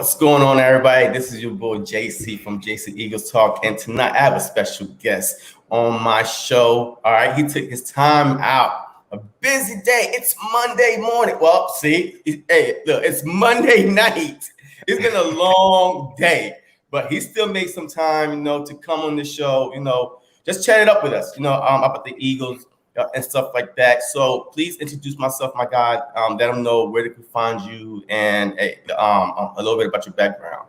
What's going on, everybody? This is your boy JC from JC Eagles Talk, and tonight I have a special guest on my show. All right, he took his time out. A busy day. It's Monday morning. Well, see, hey, look, it's Monday night. It's been a long day, but he still made some time, to come on the show, just chat it up with us, about the Eagles and stuff like that. So please introduce myself, my guy. Let them know where they can find you and a little bit about your background.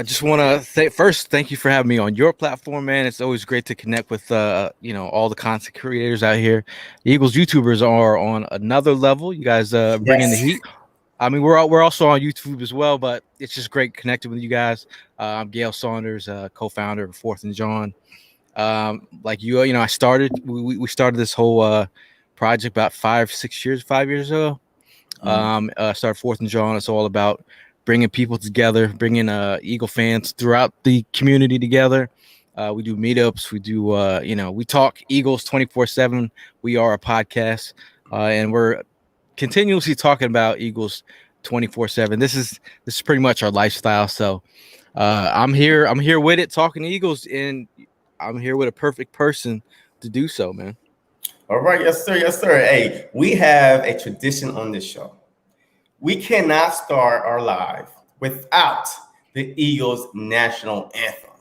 Just want to first thank you for having me on your platform, man. It's always great to connect with all the content creators out here. The Eagles YouTubers are on another level. You guys bring in the heat. I mean, we're also on YouTube as well, but it's just great connecting with you guys. I'm Gail Saunders, co-founder of Fourth and John. Like you, we started this whole project about 5 years ago. Started Fourth and John. It's all about bringing people together, bringing Eagle fans throughout the community together. We do meetups. We do, we talk Eagles 24/7. We are a podcast, and we're continuously talking about Eagles 24/7. This is pretty much our lifestyle. So I'm here with it, talking Eagles, and I'm here with a perfect person to do so, man. All right, yes, sir. Hey, we have a tradition on this show. We cannot start our live without the Eagles national anthem.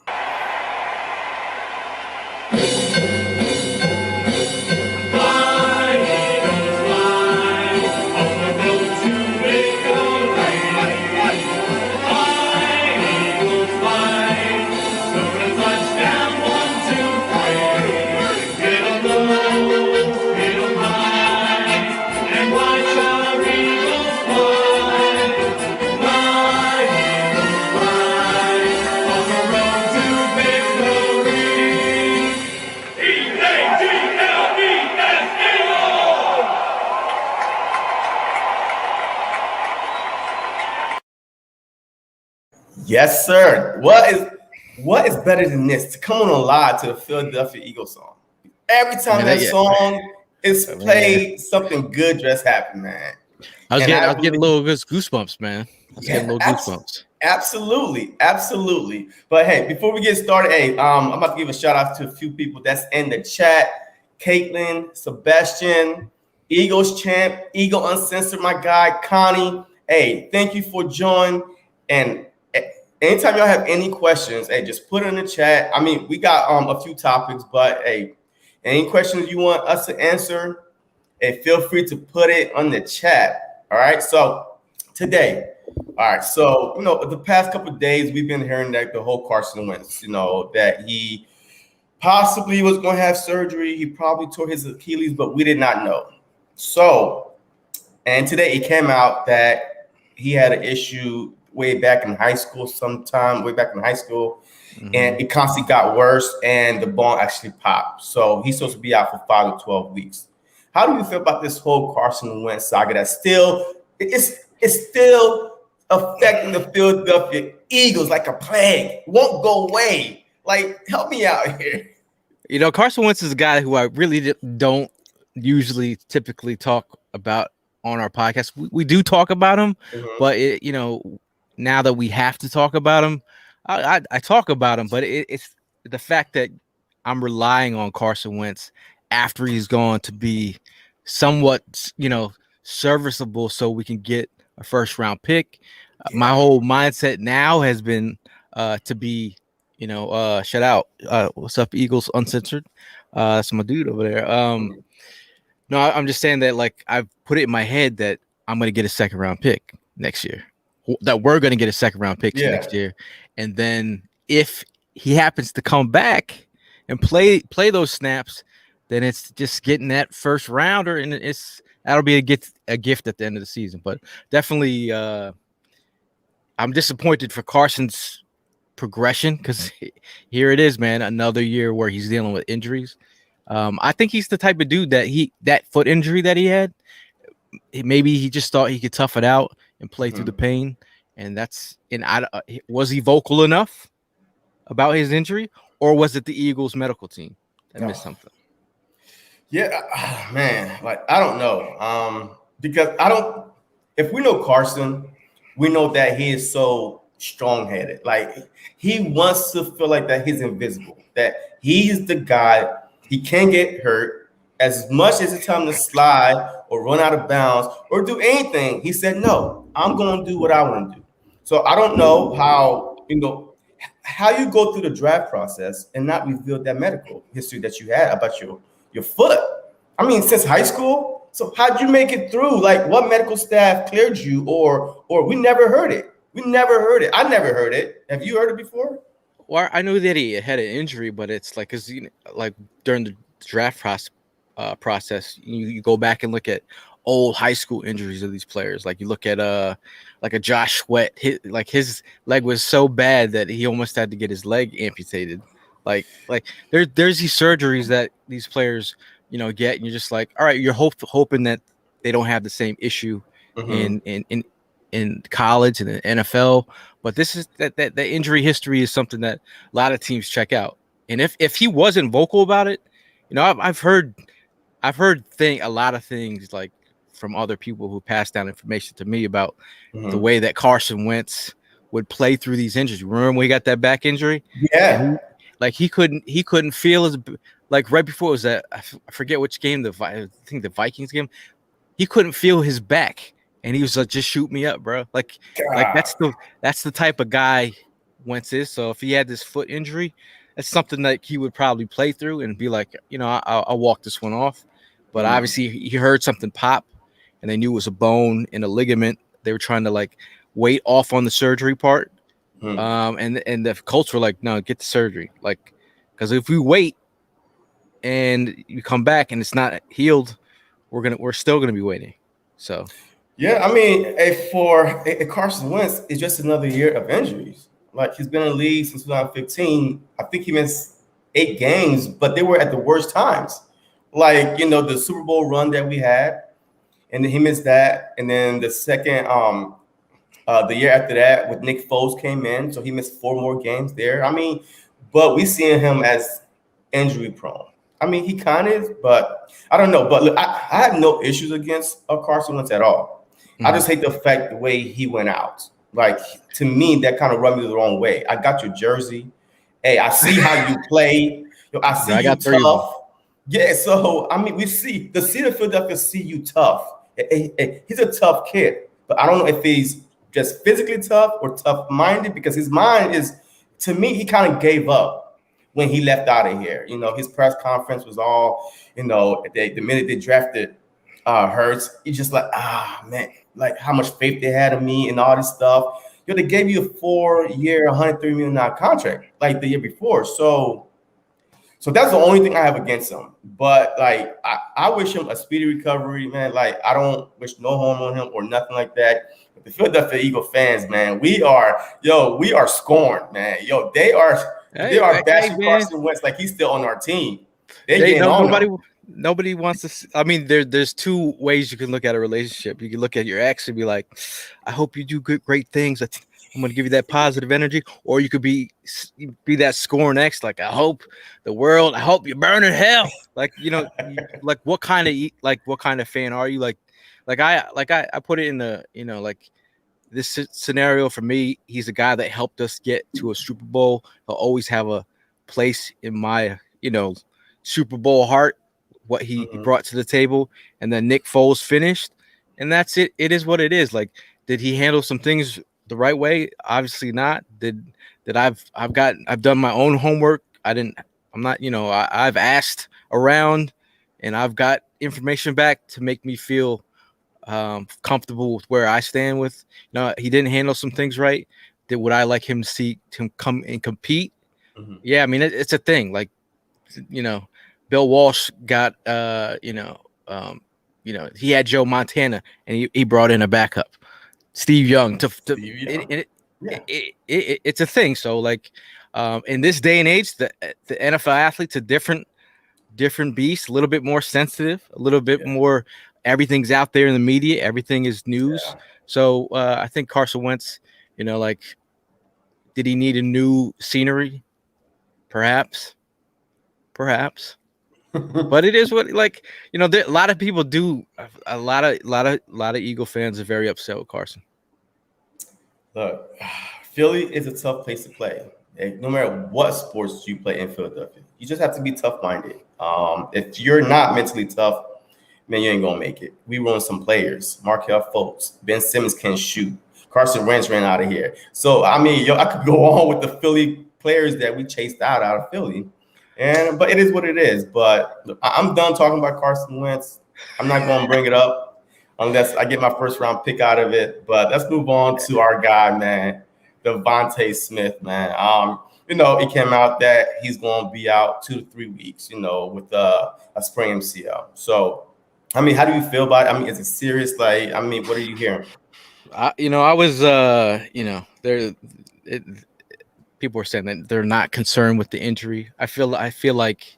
Yes, sir. What is better than this? To come on live to the Philadelphia Eagles song. Every time that song is played, something good just happened, man. I was getting a little goosebumps, man. Getting little goosebumps. Absolutely. But hey, before we get started, I'm about to give a shout out to a few people that's in the chat. Caitlin, Sebastian, Eagles champ, Eagle Uncensored, my guy, Connie. Hey, thank you for joining. And anytime y'all have any questions, hey, just put it in the chat. I mean, we got a few topics, but hey, any questions you want us to answer, hey, feel free to put it on the chat. All right. So today, the past couple of days we've been hearing that the whole Carson Wentz, that he possibly was going to have surgery. He probably tore his Achilles, but we did not know. So, and today it came out that he had an issue way back in high school, and it constantly got worse, and the bone actually popped. So he's supposed to be out for 5 to 12 weeks. How do you feel about this whole Carson Wentz saga that's it's still affecting the Philadelphia Eagles like a plague? It won't go away. Like, help me out here. Carson Wentz is a guy who I really don't typically talk about on our podcast. We do talk about him, but now that we have to talk about him, I talk about him, but it's the fact that I'm relying on Carson Wentz after he's gone to be somewhat, serviceable so we can get a first round pick. My whole mindset now has been to be, shut out. What's up, Eagles Uncensored? That's my dude over there. No, I'm just saying that, like, I've put it in my head that I'm going to get a second round pick next year. That we're going to get a second round pick next year. And then if he happens to come back and play those snaps, then it's just getting that first rounder, and that'll be a gift at the end of the season. But definitely I'm disappointed for Carson's progression, because here it is, man, another year where he's dealing with injuries. I think he's the type of dude that foot injury that he had, maybe he just thought he could tough it out and play through the pain. And was he vocal enough about his injury, or was it the Eagles medical team that missed something? Yeah, man, like, I don't know. Because if we know Carson, we know that he is so strong-headed. Like he wants to feel like that he's invisible, that he's the guy. He can't get hurt. As much as it's time to slide or run out of bounds or do anything, he said, "No, I'm going to do what I want to do." So I don't know how you go through the draft process and not reveal that medical history that you had about your foot. I mean, since high school. So how'd you make it through? Like, what medical staff cleared you, or we never heard it? We never heard it. I never heard it. Have you heard it before? Well, I knew that he had an injury, but it's like, cause like during the draft process, you go back and look at old high school injuries of these players. Like you look at like a Josh Sweat, his leg was so bad that he almost had to get his leg amputated. Like there's these surgeries that these players get, and you're just like, all right, you're hoping that they don't have the same issue in college and the NFL. But this is that injury history is something that a lot of teams check out. And if he wasn't vocal about it, I've heard a lot of things like from other people who passed down information to me about the way that Carson Wentz would play through these injuries. Remember when he got that back injury? Yeah. He couldn't feel his, like right before it was I forget which game, I think the Vikings game. He couldn't feel his back, and he was like, "Just shoot me up, bro." Like that's the type of guy Wentz is. So if he had this foot injury, that's something that he would probably play through and be like, I'll walk this one off. But obviously he heard something pop, and they knew it was a bone and a ligament. They were trying to like wait off on the surgery part. And the Colts were like, "No, get the surgery." Like, because if we wait and you come back and it's not healed, we're still gonna be waiting. So yeah, I mean, for Carson Wentz, it's just another year of injuries. Like he's been in the league since 2015. I think he missed 8 games, but they were at the worst times. Like the Super Bowl run that we had, and then he missed that, and then the second the year after that with Nick Foles came in, so he missed 4 more games there. I mean, but we seeing him as injury prone. I mean, he kind of is, but I don't know. But look, I have no issues against Carson Wentz at all. I just hate the way he went out. Like, to me, that kind of rubbed me the wrong way. I got your jersey. Hey, I see how you play. I see you tough. Yeah, so, I mean, we see the city of Philadelphia see you tough. He's a tough kid. But I don't know if he's just physically tough or tough-minded, because his mind is, to me, he kind of gave up when he left out of here. His press conference was all, the minute they drafted Hurts, he's just like, man, like how much faith they had in me and all this stuff. They gave you a 4-year, $103 million contract like the year before. So that's the only thing I have against him. But like, I wish him a speedy recovery, man. Like, I don't wish no harm on him or nothing like that. But the Philadelphia Eagle fans, man, we are scorned, man. They are bashing Carson Wentz like he's still on our team. Nobody wants to. I mean, there's 2 ways you can look at a relationship. You can look at your ex and be like, "I hope you do great things. I'm going to give you that positive energy," or you could be that scorn ex, like, I hope you burn in hell. Like, like what kind of fan are you? Like I put it in the, like this scenario for me. He's a guy that helped us get to a Super Bowl. He'll always have a place in my, Super Bowl heart, what he brought to the table. And then Nick Foles finished, and that's it. It is what it is. Like, did he handle some things the right way? Obviously not. I've done my own homework. I've asked around, and I've got information back to make me feel comfortable with where I stand with. He didn't handle some things right. Would I like him to see him come and compete? Yeah, I mean, it's a thing. Like, Bill Walsh got he had Joe Montana, and he brought in a backup, Steve Young. It's a thing. So like, in this day and age, the NFL athlete's a different beast, a little bit more sensitive, a little bit more. Everything's out there in the media. Everything is news. Yeah. So I think Carson Wentz, like, did he need a new scenery? Perhaps. But it is what, like, a lot of people do. A lot of Eagle fans are very upset with Carson. Look, Philly is a tough place to play. No matter what sports you play in Philadelphia, you just have to be tough-minded. If you're not mentally tough, man, you ain't gonna make it. We run some players. Markel Fultz, Ben Simmons can shoot. Carson Wentz ran out of here. So I mean, I could go on with the Philly players that we chased out of Philly, but it is what it is. But look, I'm done talking about Carson Wentz. I'm not gonna bring it up unless I get my first round pick out of it. But let's move on to our guy, man, Devonta Smith, man. It came out that he's going to be out 2 to 3 weeks, with a sprained MCL. So, I mean, how do you feel about it? I mean, is it serious? Like, I mean, what are you hearing? I was, people were saying that they're not concerned with the injury. I feel like,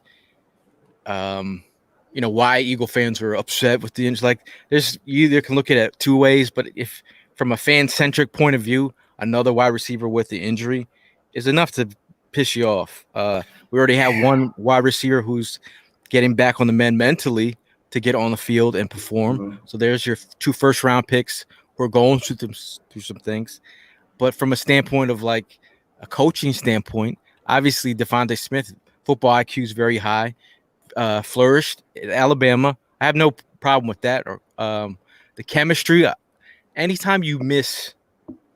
why Eagle fans were upset with the injury. Like, you either can look at it two ways, but if from a fan-centric point of view, another wide receiver with the injury is enough to piss you off. We already have one wide receiver who's getting back on the mend mentally to get on the field and perform. Mm-hmm. So there's your 2 first-round picks who are going through some things. But from a standpoint of like a coaching standpoint, obviously Devonta Smith, football IQ is very high, flourished at Alabama. I have no problem with that. Or the chemistry, anytime you miss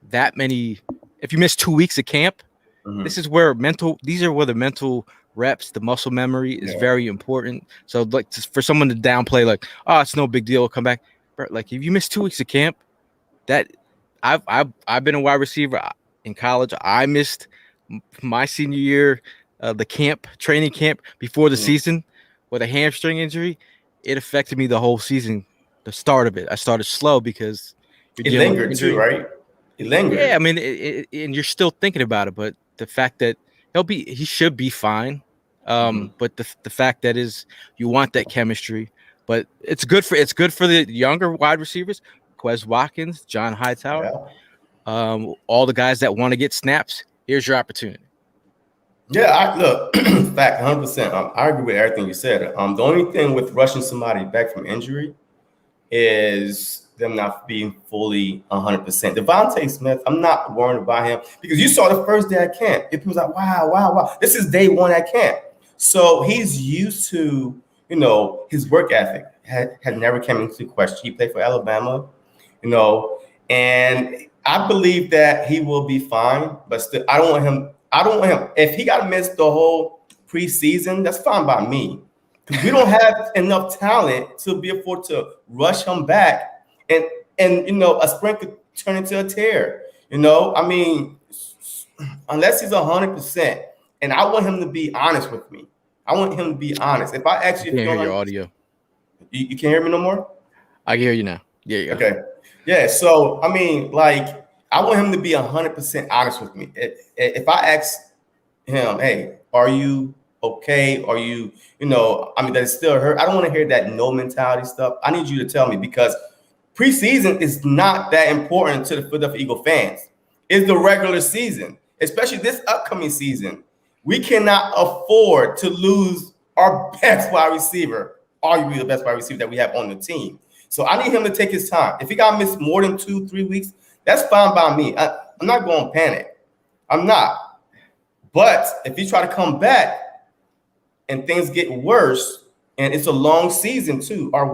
that many, if you miss 2 weeks of camp, mm-hmm. These are where the mental reps, the muscle memory is very important. So like for someone to downplay like, oh, it's no big deal, come back. But like if you miss 2 weeks of camp, that I've been a wide receiver in college. I missed my senior year, the training camp before the season with a hamstring injury. It affected me the whole season, the start of it. I started slow because it lingered too, right? It lingered. Yeah, I mean, and you're still thinking about it, but the fact that he should be fine. But the fact that is you want that chemistry, but it's good for the younger wide receivers, Quez Watkins, John Hightower, all the guys that want to get snaps. Here's your opportunity. Yeah, look, fact, 100%. I agree with everything you said. The only thing with rushing somebody back from injury is them not being fully 100%. Devonta Smith, I'm not worried about him because you saw the first day at camp. It was like, wow. This is day one at camp. So he's used to, his work ethic had never come into question. He played for Alabama, and I believe that he will be fine, but still, I don't want him. If he got to miss the whole preseason, that's fine by me. Because we don't have enough talent to be able to rush him back. And a sprain could turn into a tear. I mean, unless he's 100%. And I want him to be honest with me. I want him to be honest. If I actually can't hear your audio. You can't hear me no more? I can hear you now. Yeah. Okay. Yeah. So, I mean, like, I want him to be 100% honest with me. If I ask him, hey, are you okay? Are you, does it still hurt? I don't want to hear that no mentality stuff. I need you to tell me because preseason is not that important to the Philadelphia Eagle fans. It's the regular season, especially this upcoming season. We cannot afford to lose our best wide receiver, arguably the best wide receiver that we have on the team. So I need him to take his time. If he got missed more than 2-3 weeks, that's fine by me. I'm not going to panic. I'm not. But if he try to come back and things get worse, and it's a long season too, our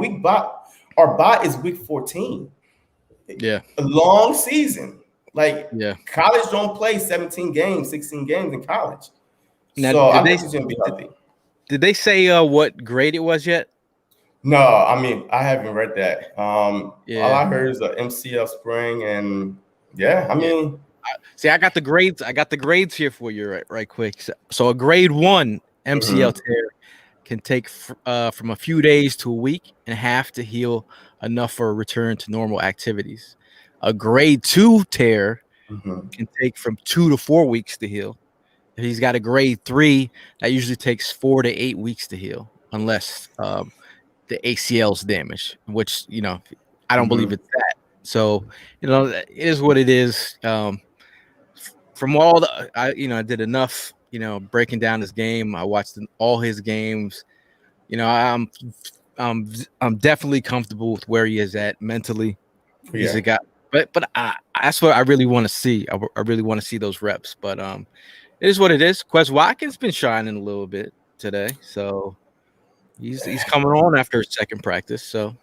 bye is week 14. Yeah. A long season. Like, college don't play 17 games, 16 games in college. Now, so I think he's going to be healthy. Did they say what grade it was yet? No, I mean, I haven't read that. All I heard is the MCL sprain, and I got the grades. I got the grades here for you right quick. So a grade 1 MCL tear can take from a few days to a week and a half to heal enough for a return to normal activities. A grade 2 tear can take from 2 to 4 weeks to heal. If he's got a grade 3, that usually takes 4 to 8 weeks to heal, unless the ACL's damaged, which, I don't believe it's that. So, it is what it is. From all I did enough, breaking down his game. I watched all his games. I'm definitely comfortable with where he is at mentally. He's a guy. but that's what I really want to see. I really want to see those reps. But it is what it is. Quez Watkins been shining a little bit today, so he's coming on after his second practice. So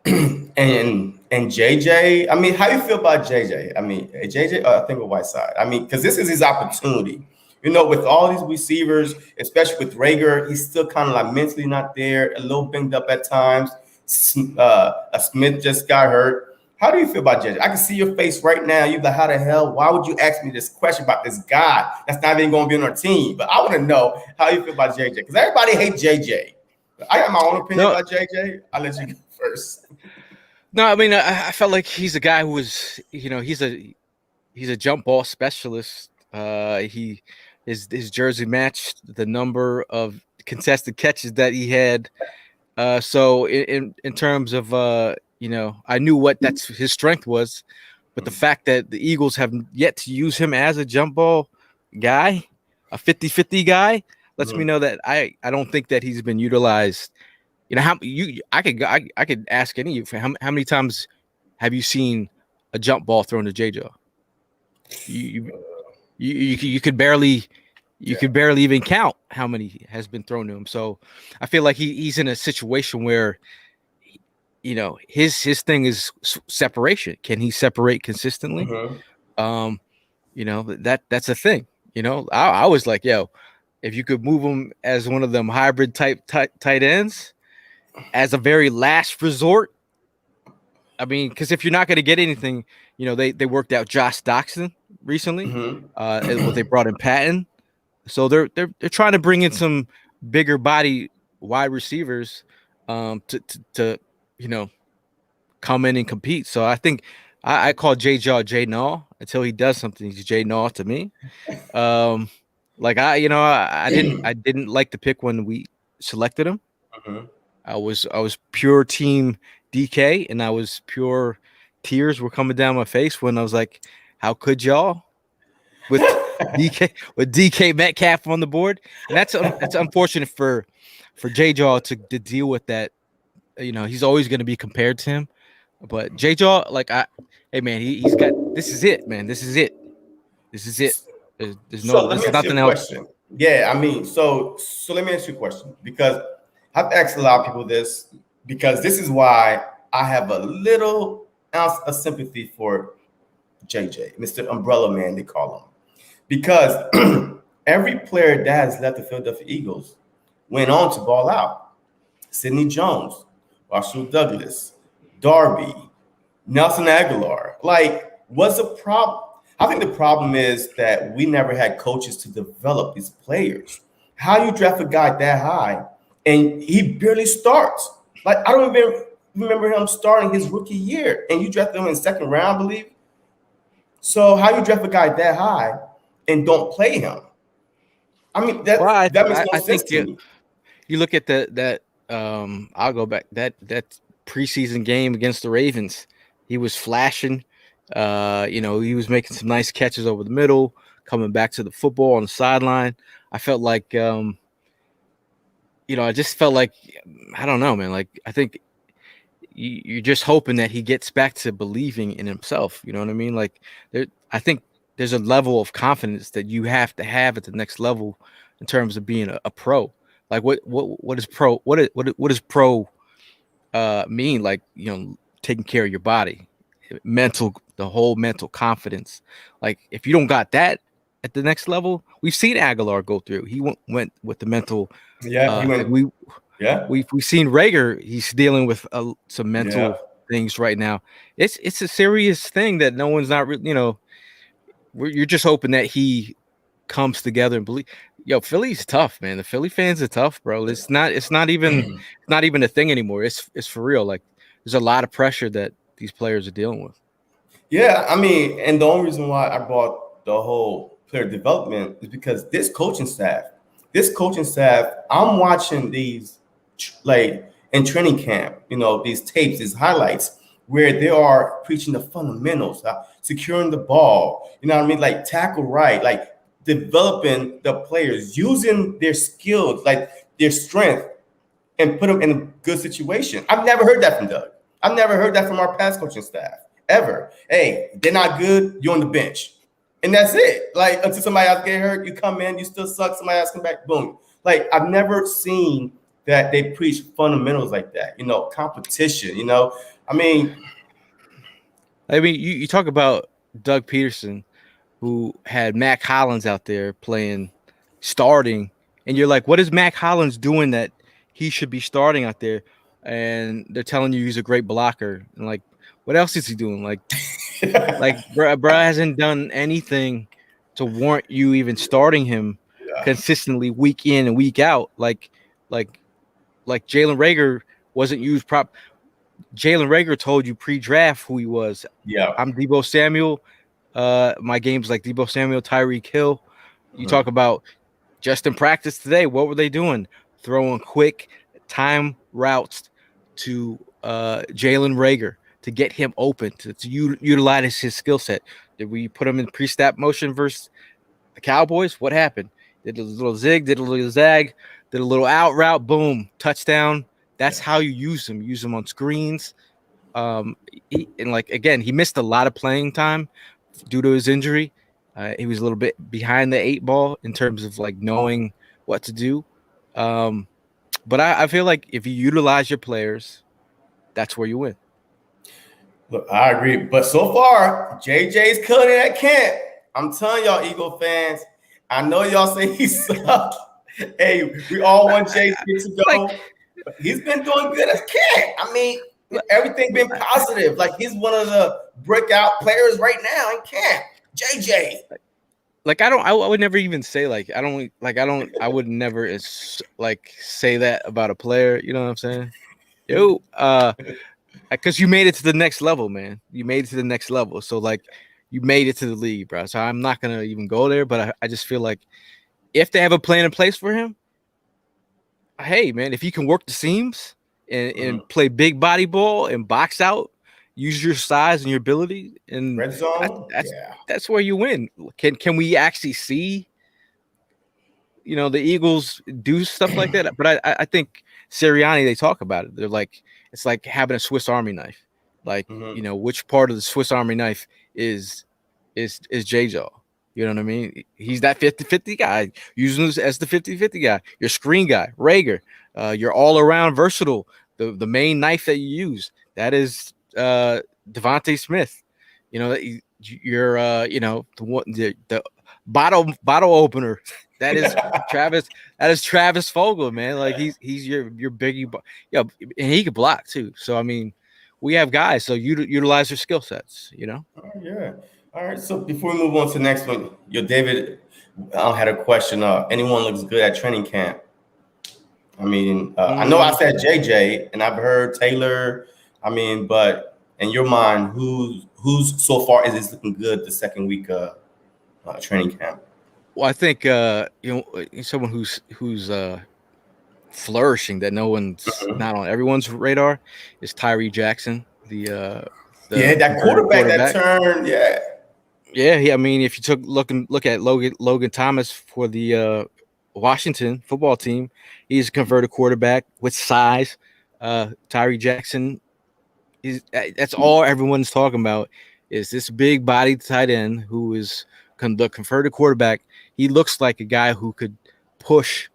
and JJ, I mean, how you feel about JJ? I mean, JJ, I think with Whiteside. I mean, because this is his opportunity. You know, with all these receivers, especially with Rager, he's still kind of like mentally not there, a little banged up at times. Smith just got hurt. How do you feel about JJ? I can see your face right now. You're like, how the hell? Why would you ask me this question about this guy that's not even going to be on our team? But I want to know how you feel about JJ because everybody hates JJ. I got my own opinion about JJ. I'll let you go first. No, I mean, I felt like he's a guy who was, he's a jump ball specialist. His jersey matched the number of contested catches that he had. So in terms of I knew what his strength was, but the fact that the Eagles have yet to use him as a jump ball guy, a 50-50 guy, lets me know that I don't think that he's been utilized. I could ask any of you how many times have you seen a jump ball thrown to JJ? You could barely even count how many has been thrown to him. So I feel like he's in a situation where his thing is separation. Can he separate consistently? That's a thing. I was like, yo, if you could move him as one of them hybrid type tight ends as a very last resort. I mean, because if you're not going to get anything, they worked out Josh Doxson recently. They brought in Patton, so they're trying to bring in some bigger body wide receivers to come in and compete. So I think I call J-Jaw J Naw until he does something. He's J Naw to me. I didn't like the pick when we selected him. I was pure team DK, and I was pure tears were coming down my face when I was like, how could y'all with DK Metcalf on the board? And that's unfortunate for J-Jaw to deal with that. He's always going to be compared to him, but J-Jaw, hey man, he's got, this is it, man. This is it. There's nothing else. Yeah, I mean, so let me ask you a question, because I've asked a lot of people this, because this is why I have a little ounce of sympathy for JJ, Mr. Umbrella Man, they call him. Because every player that has left the Philadelphia Eagles went on to ball out. Sidney Jones, Marshall Douglas, Darby, Nelson Aguilar. What's the problem? I think the problem is that we never had coaches to develop these players. How you draft a guy that high and he barely starts? I don't even remember him starting his rookie year, and you drafted him in the second round, I believe. So how you draft a guy that high and don't play him? I mean, that makes no sense to me. You look at that. I'll go back that preseason game against the Ravens. He was flashing. He was making some nice catches over the middle, coming back to the football on the sideline. I felt like, I just felt like, I don't know, man. I think you're just hoping that he gets back to believing in himself. You know what I mean? I think there's a level of confidence that you have to have at the next level in terms of being a pro. What is pro? What does pro mean? Taking care of your body, the whole mental confidence. If you don't got that at the next level, we've seen Aguilar go through. He went with the mental. Yeah, we've seen Rager. He's dealing with some mental things right now. It's a serious thing that no one's not really. You're just hoping that he comes together and believe. Yo, Philly's tough, man. The Philly fans are tough, bro. It's not even a thing anymore. It's for real. There's a lot of pressure that these players are dealing with. Yeah, I mean, and the only reason why I brought the whole player development is because this coaching staff, I'm watching these in training camp, these tapes, these highlights where they are preaching the fundamentals, securing the ball, you know what I mean? Tackle right, developing the players, using their skills, their strength, and put them in a good situation. I've never heard that from Doug. I've never heard that from our past coaching staff. ever. Hey, they're not good, you're on the bench. And that's it. Like, until somebody else get hurt, you come in, you still suck, somebody else come back, boom. Like, I've never seen that they preach fundamentals like that, competition, I mean, you talk about Doug Peterson, who had Mac Hollins out there starting, and you're like, what is Mac Hollins doing that he should be starting out there? And they're telling you he's a great blocker. And like, what else is he doing? Like bro hasn't done anything to warrant you even starting him consistently week in and week out. Like Jalen Reagor wasn't used prop. Jalen Reagor told you pre-draft who he was. Yeah. I'm Deebo Samuel. My game's like Deebo Samuel, Tyreek Hill. You talk about just in practice today. What were they doing? Throwing quick time routes to Jalen Reagor to get him open, to utilize his skill set. Did we put him in pre-snap motion versus the Cowboys? What happened? Did a little zig, did a little zag, did a little out route, boom, touchdown. That's how you use him. Use him on screens. He missed a lot of playing time due to his injury. He was a little bit behind the 8 ball in terms of like knowing what to do. But I feel like if you utilize your players, that's where you win. Look, I agree. But so far, JJ's killing it at camp. I'm telling y'all, Eagle fans, I know y'all say he sucked. Hey, we all want JJ to go. But he's been doing good at camp. I mean, everything been positive. Like, he's one of the breakout players right now in camp. JJ. Like, I would never even say I would never say that about a player. You know what I'm saying? Yo, because you made it to the next level, man. You made it to the next level. So like, you made it to the league, bro. So I'm not gonna even go there. But I just feel like if they have a plan in place for him, hey, man, if you can work the seams and play big body ball and box out, use your size and your ability, and red zone, that's where you win. Can we actually see, the Eagles do stuff like that? But I think Sirianni, they talk about it. They're like, it's like having a Swiss Army knife. Like, which part of the Swiss Army knife is J-Jaw? You know what I mean? He's that 50-50 guy, using this as the 50-50 guy. Your screen guy, Reagor. You're all around versatile. The main knife that you use, that is Devonta Smith. You're the bottle opener. That is Travis. That is Travis Fogel, man. Like, he's your biggie. Yeah, and he can block too. So I mean, we have guys. So you utilize their skill sets. Oh, yeah. All right. So before we move on to the next one, David had a question. Anyone looks good at training camp? I mean, I know I said JJ, and I've heard Taylor. I mean, but in your mind, who's so far is looking good the second week of training camp? Well, I think someone who's flourishing that no one's not on everyone's radar is Tyree Jackson. That quarterback that turned. I mean, if you look at Logan Thomas for the Washington football team, he's a converted quarterback with size. Tyree Jackson, that's all everyone's talking about, is this big bodied tight end who is the converted quarterback. He looks like a guy who could push,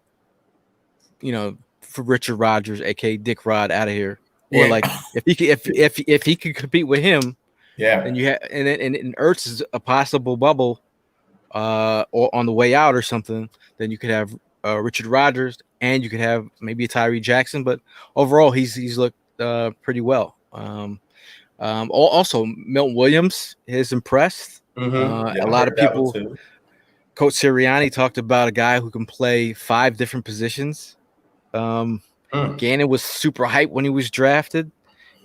for Richard Rodgers, aka Dick Rod, out of here. Or like, if he could compete with him, and you have and Ertz is a possible bubble, or on the way out or something, then you could have Richard Rodgers, and you could have maybe a Tyree Jackson. But overall, he's looked pretty well. Also, Milton Williams has impressed. A lot of people. Coach Sirianni talked about a guy who can play 5 different positions. Gannon was super hyped when he was drafted.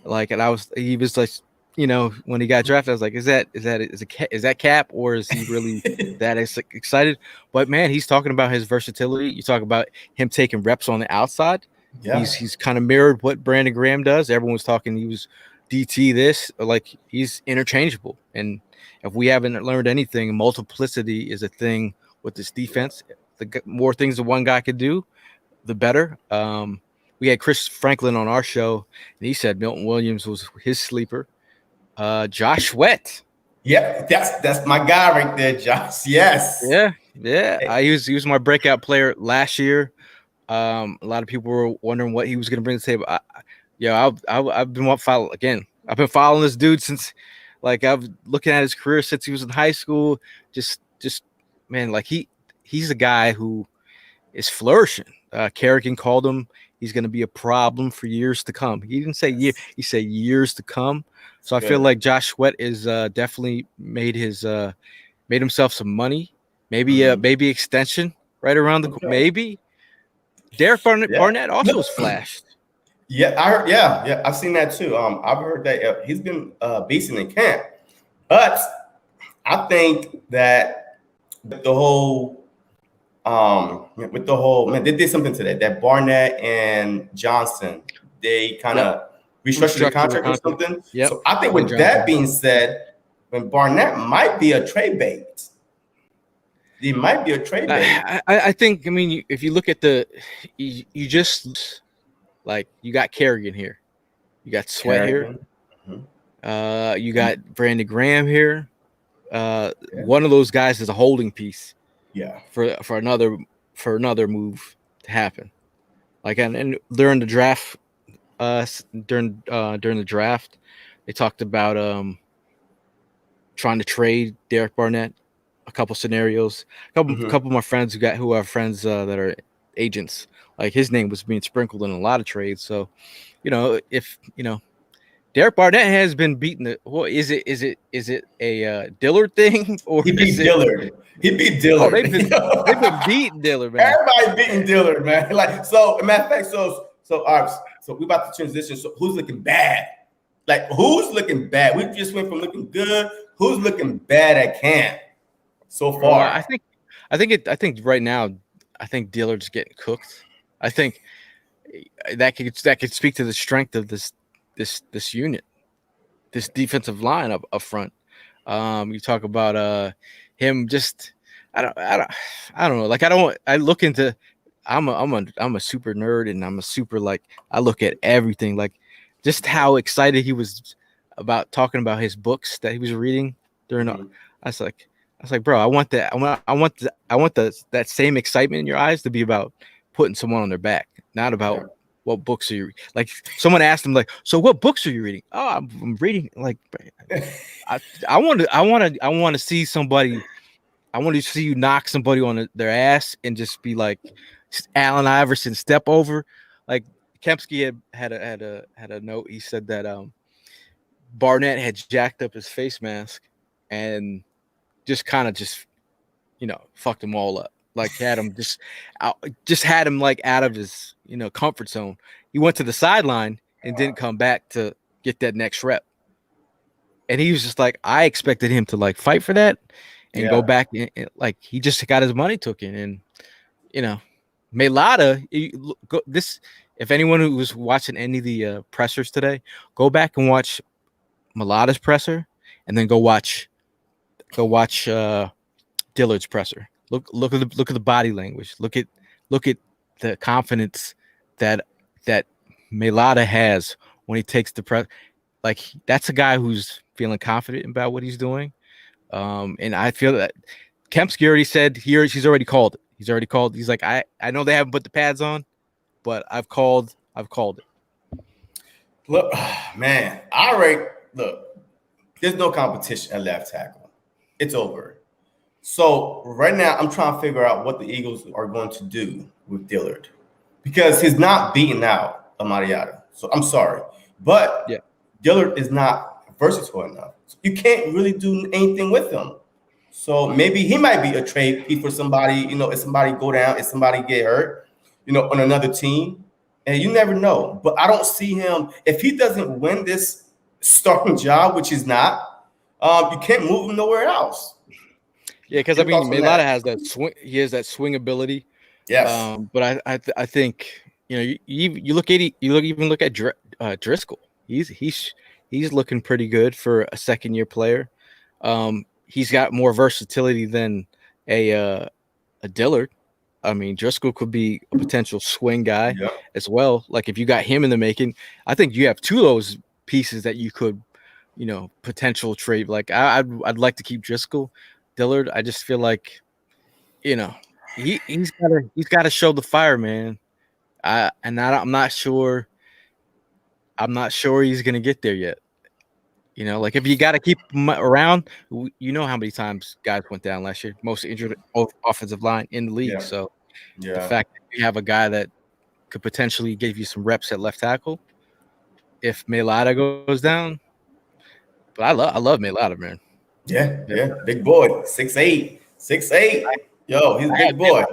Like, and he was like, when he got drafted, I was like, is that Cap, or is he really that excited? But man, he's talking about his versatility. You talk about him taking reps on the outside. Yeah. He's kind of mirrored what Brandon Graham does. Everyone's talking he was DT this, like, he's interchangeable. And if we haven't learned anything, multiplicity is a thing with this defense. The more things that one guy could do, the better. We had Chris Franklin on our show, and he said Milton Williams was his sleeper. Josh Sweat. Yep, that's my guy right there, Josh. Yes. Yeah. He was my breakout player last year. A lot of people were wondering what he was going to bring to the table. I've been following again. I've been following this dude since, like, I've looking at his career since he was in high school. Just man, like he's a guy who is flourishing. Kerrigan called him. He's going to be a problem for years to come. He didn't say year. He said years to come. So I feel like Josh Sweat is definitely made himself some money. Maybe extension right around the maybe. Derek Barnett also was flashed. Yeah, I heard. Yeah, I've seen that too. I've heard that he's been beasting in camp, but I think that the whole man, they did something today. That Barnett and Johnson, they kind of restructured the contract or something. Yep. So I think with that being said, when Barnett might be a trade bait. He might be a trade bait. I think. I mean, if you look at you just like you got Kerrigan here, you got Sweat here, you got Brandon Graham here. One of those guys is a holding piece. Yeah. For another move to happen, like and during the draft, during the draft, they talked about trying to trade Derek Barnett. A couple scenarios, a couple of my friends who are friends that are agents, like his name was being sprinkled in a lot of trades. So, if Derek Barnett has been beaten. Is it a Dillard thing or he beat Dillard? He beat Dillard. They've been beating Dillard, man. Everybody's beating Dillard, man. Like so. Matter of fact, so all right. So we about to transition. So who's looking bad? Like who's looking bad? We just went from looking good. Who's looking bad at camp? So far, I think right now, I think Dillard's getting cooked. I think that could speak to the strength of this unit, this defensive line up front. You talk about him. Just I don't know. Like I look into. I'm a super nerd, and I'm a super I look at everything. Like just how excited he was about talking about his books that he was reading during. I was like, bro, I want that. I want that same excitement in your eyes to be about putting someone on their back, not about what books are you like. Someone asked him like, so what books are you reading? Oh, I'm reading like. I want to see somebody. I want to see you knock somebody on their ass and just be like Allen Iverson step over. Like Kempsky had a note. He said that Barnett had jacked up his face mask and just kind of fucked them all up. Like had him had him like out of his comfort zone. He went to the sideline and didn't come back to get that next rep. And he was just like, I expected him to like fight for that and go back and like he just got his money taken. And Mailata, if anyone who was watching any of the pressers today, go back and watch Mailata's presser and then go watch Dillard's presser. Look at the body language. Look at the confidence that Mailata has when he takes the press. Like that's a guy who's feeling confident about what he's doing. And I feel that Kempsky already said he's already called it. He's already called. He's like, I know they haven't put the pads on, but I've called it. Look, man, there's no competition at left tackle. It's over. So right now, I'm trying to figure out what the Eagles are going to do with Dillard because he's not beating out Amariata. So I'm sorry, but Dillard is not versatile enough. So you can't really do anything with him. So maybe he might be a trade piece for somebody. If somebody go down, if somebody get hurt, on another team, and you never know. But I don't see him if he doesn't win this starting job, which is not. You can't move him nowhere else. Yeah, because I mean, Mailata has that swing. He has that swing ability. Yes. But I think you look at Driscoll. He's looking pretty good for a second-year player. He's got more versatility than a Dillard. I mean, Driscoll could be a potential swing guy as well. Like if you got him in the making, I think you have two of those pieces that you could potential trade. Like I'd like to keep Dillard. I just feel like, he's gotta show the fire, man. I'm not sure. I'm not sure he's gonna get there yet. Like if you got to keep him around, you know how many times guys went down last year, most injured offensive line in the league. Yeah. So the Yeah. fact that you have a guy that could potentially give you some reps at left tackle if Mailata goes down. But I love Mailata, man. Yeah. Big boy. 6'8". 6'8". Yo, he's a big boy.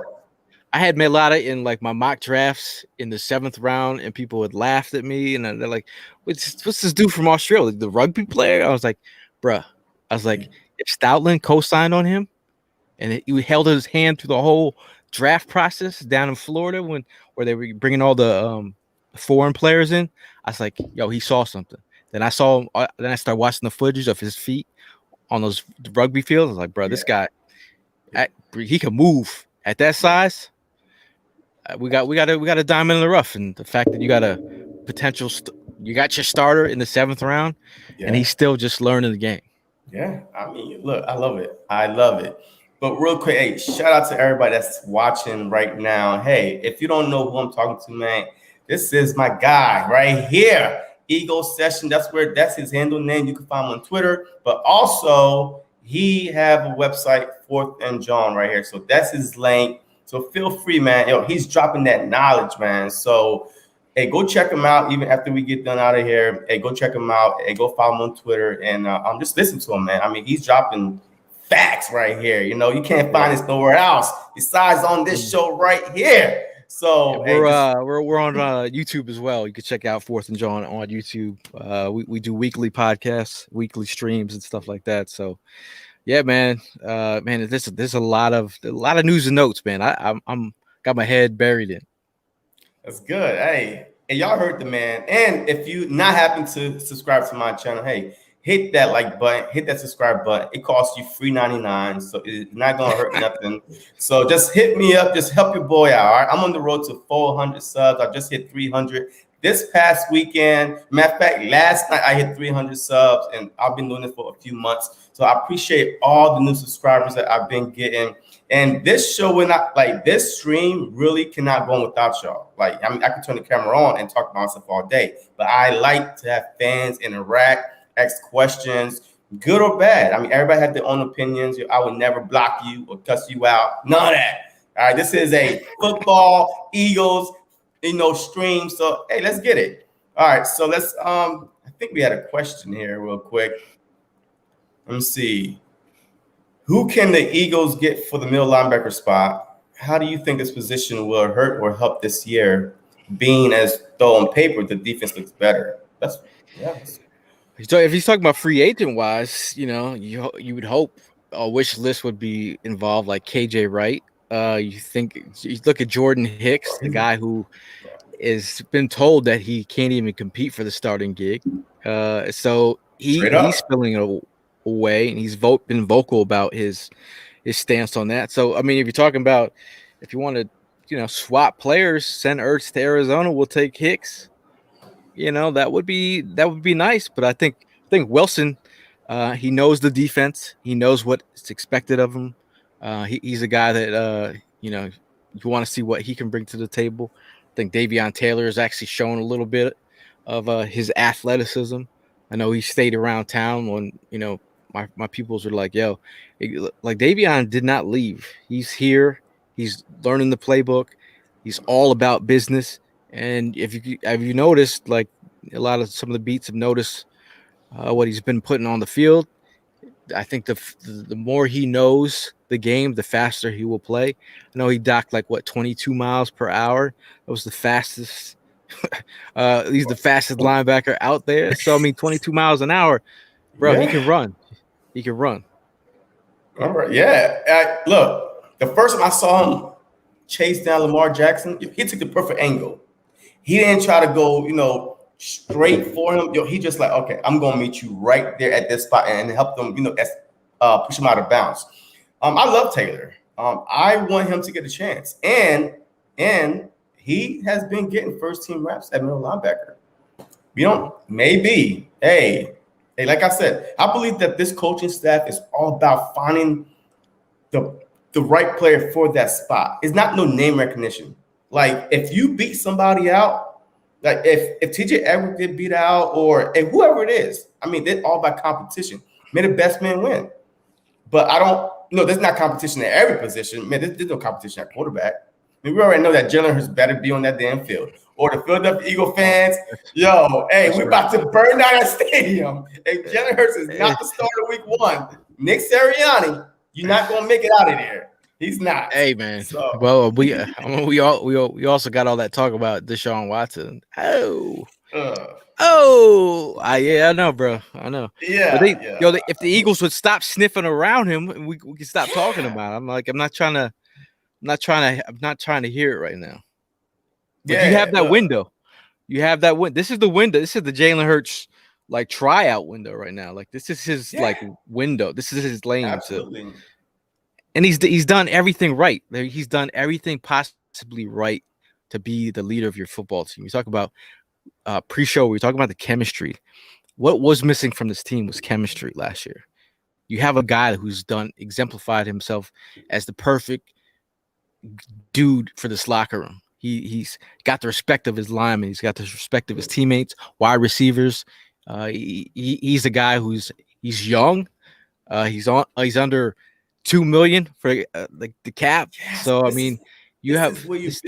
I had Mailata in like my mock drafts in the 7th round, and people had laughed at me, and they're like, "What's this dude from Australia, the rugby player?" I was like, "Bruh," I was like, if Stoutland co-signed on him, and he held his hand through the whole draft process down in Florida where they were bringing all the foreign players in, I was like, "Yo, he saw something." Then I saw him. Then I started watching the footage of his feet on those rugby fields. I was like, "Bro, this guy, he can move at that size." We got a diamond in the rough, and the fact that you got a potential, you got your starter in the 7th round, and he's still just learning the game. Yeah, I mean, look, I love it. But real quick, hey, shout out to everybody that's watching right now. Hey, if you don't know who I'm talking to, man, this is my guy right here, Ego Session. That's his handle name. You can find him on Twitter, but also he have a website, 4th and John, right here. So that's his link. So feel free, man. Yo, he's dropping that knowledge, man. So, hey, go check him out. Even after we get done out of here, hey, go check him out. Hey, go follow him on Twitter and just listen to him, man. I mean, he's dropping facts right here. You can't find this nowhere else besides on this show right here. So we're on YouTube as well. You can check out 4th and John on YouTube. We do weekly podcasts, weekly streams, and stuff like that. So. Yeah, man. There's a lot of news and notes, man. I'm got my head buried in. That's good. Hey, and y'all heard the man. And if you not happen to subscribe to my channel, hey, hit that like button, hit that subscribe button. It costs you $3.99, so it's not gonna hurt nothing. So just hit me up, just help your boy out. All right, I'm on the road to 400 subs. I just hit 300 this past weekend. Matter of fact, last night I hit 300 subs, and I've been doing this for a few months. So I appreciate all the new subscribers that I've been getting. And this show will not, like, this stream really cannot go on without y'all. Like, I mean, I can turn the camera on and talk about myself all day, but I like to have fans interact, ask questions, good or bad. I mean, everybody has their own opinions. I would never block you or cuss you out. None of that. All right, this is a football Eagles, stream. So hey, let's get it. All right, so let's. I think we had a question here, real quick. Let me see. Who can the Eagles get for the middle linebacker spot? How do you think this position will hurt or help this year, being as though on paper the defense looks better? So if he's talking about free agent wise, you would hope a wish list would be involved, like KJ Wright. You look at Jordan Hicks, the guy who has been told that he can't even compete for the starting gig. So he's spilling away, and he's been vocal about his stance on that. So I mean, if you're talking about if you want to swap players, send Ertz to Arizona, we'll take Hicks. That would be nice. But I think Wilson, he knows the defense, he knows what's expected of him. He's a guy that you want to see what he can bring to the table. I think Davion Taylor has actually shown a little bit of his athleticism. I know he stayed around town when my pupils were like, yo, like Davion did not leave. He's here. He's learning the playbook. He's all about business. And have you noticed, like some of the beats have noticed what he's been putting on the field? I think the more he knows the game, the faster he will play. I know he docked 22 miles per hour. That was the fastest. He's the fastest linebacker out there. So I mean, 22 miles an hour, bro. Yeah. He can run. He can run. All right. Yeah. Look, the first time I saw him chase down Lamar Jackson, he took the perfect angle. He didn't try to go, straight for him. He just like, okay, I'm gonna meet you right there at this spot and help them, push him out of bounds. I love Taylor. I want him to get a chance, and he has been getting first team reps at middle linebacker. Maybe. Hey, Hey, like I said, I believe that this coaching staff is all about finding the right player for that spot. It's not no name recognition. Like if you beat somebody out, like if TJ Edwards get beat out or if whoever it is, I mean, they're all about competition. May the best man win. But I don't, there's not competition at every position. Man, there's no competition at quarterback. I mean, we already know that Jalen Hurts better be on that damn field. Or the Philadelphia Eagle fans, we're about to burn down that stadium. If Jalen Hurts is not the starter week 1, Nick Sirianni, you're not gonna make it out of there. He's not. Hey man. So. Well, we also got all that talk about Deshaun Watson. I know, bro. I know. Yeah. But if the Eagles would stop sniffing around him, we could stop talking about him. Like I'm not trying to hear it right now. But you have that window. You have that window. This is the window. This is the Jalen Hurts like tryout window right now. Like this is his like window. This is his lane. Absolutely. And he's done everything right. He's done everything possibly right to be the leader of your football team. You talk about pre-show. We were talking about the chemistry. What was missing from this team was chemistry last year. You have a guy who's exemplified himself as the perfect dude for this locker room. He's got the respect of his linemen. He's got the respect of his teammates, wide receivers. He's a guy he's young. He's under $2 million for like the cap. Yes, so I mean, this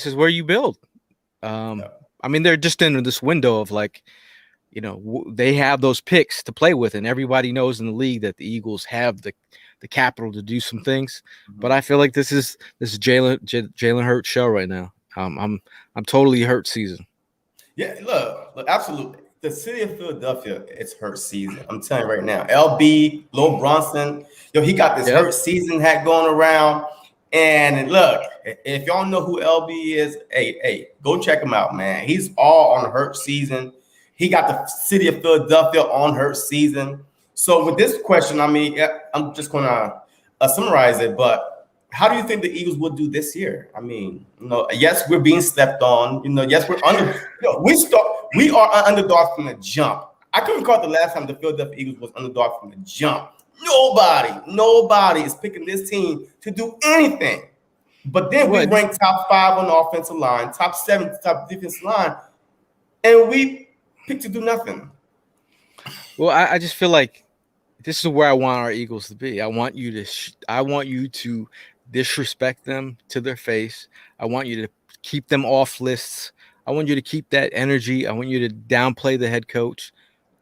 is where you build. I mean, they're just in this window of like, they have those picks to play with, and everybody knows in the league that the Eagles have the capital to do some things. Mm-hmm. But I feel like this is Jalen Hurts show right now. I'm totally Hurts season. Yeah, look, absolutely. The city of Philadelphia, it's Hurts season. I'm telling you right now. LB, Lil Bronson, he got this Hurts season hat going around. And look, if y'all know who LB is, hey, go check him out, man. He's all on Hurts season. He got the city of Philadelphia on Hurts season. So with this question, I mean, I'm just going to summarize it. But how do you think the Eagles will do this year? I mean, yes, we're being stepped on. Yes, we're under. We are an underdog from the jump. I couldn't recall the last time the Philadelphia Eagles was underdog from the jump. Nobody is picking this team to do anything. But then we rank top 5 on the offensive line, top 7, top defensive line, and we pick to do nothing. Well, I just feel like this is where I want our Eagles to be. I want you to disrespect them to their face. I want you to keep them off lists. I want you to keep that energy. I want you to downplay the head coach.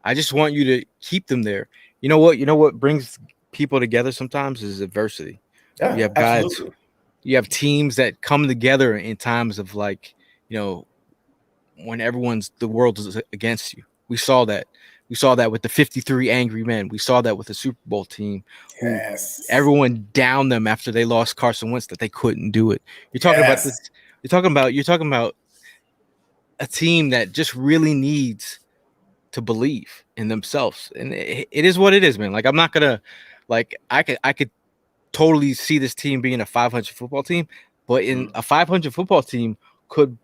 I just want you to keep them there. You know what brings people together sometimes is adversity. Yeah, you have guys, absolutely. You have teams that come together in times of like, when the world is against you. We saw that. We saw that with the 53 angry men. We saw that with the Super Bowl team. Yes. Everyone downed them after they lost Carson Wentz that they couldn't do it. You're talking about this. You're talking about a team that just really needs to believe in themselves, and it is what it is, man. Like I'm not gonna, like I could totally see this team being a 500 football team, but in a 500 football team could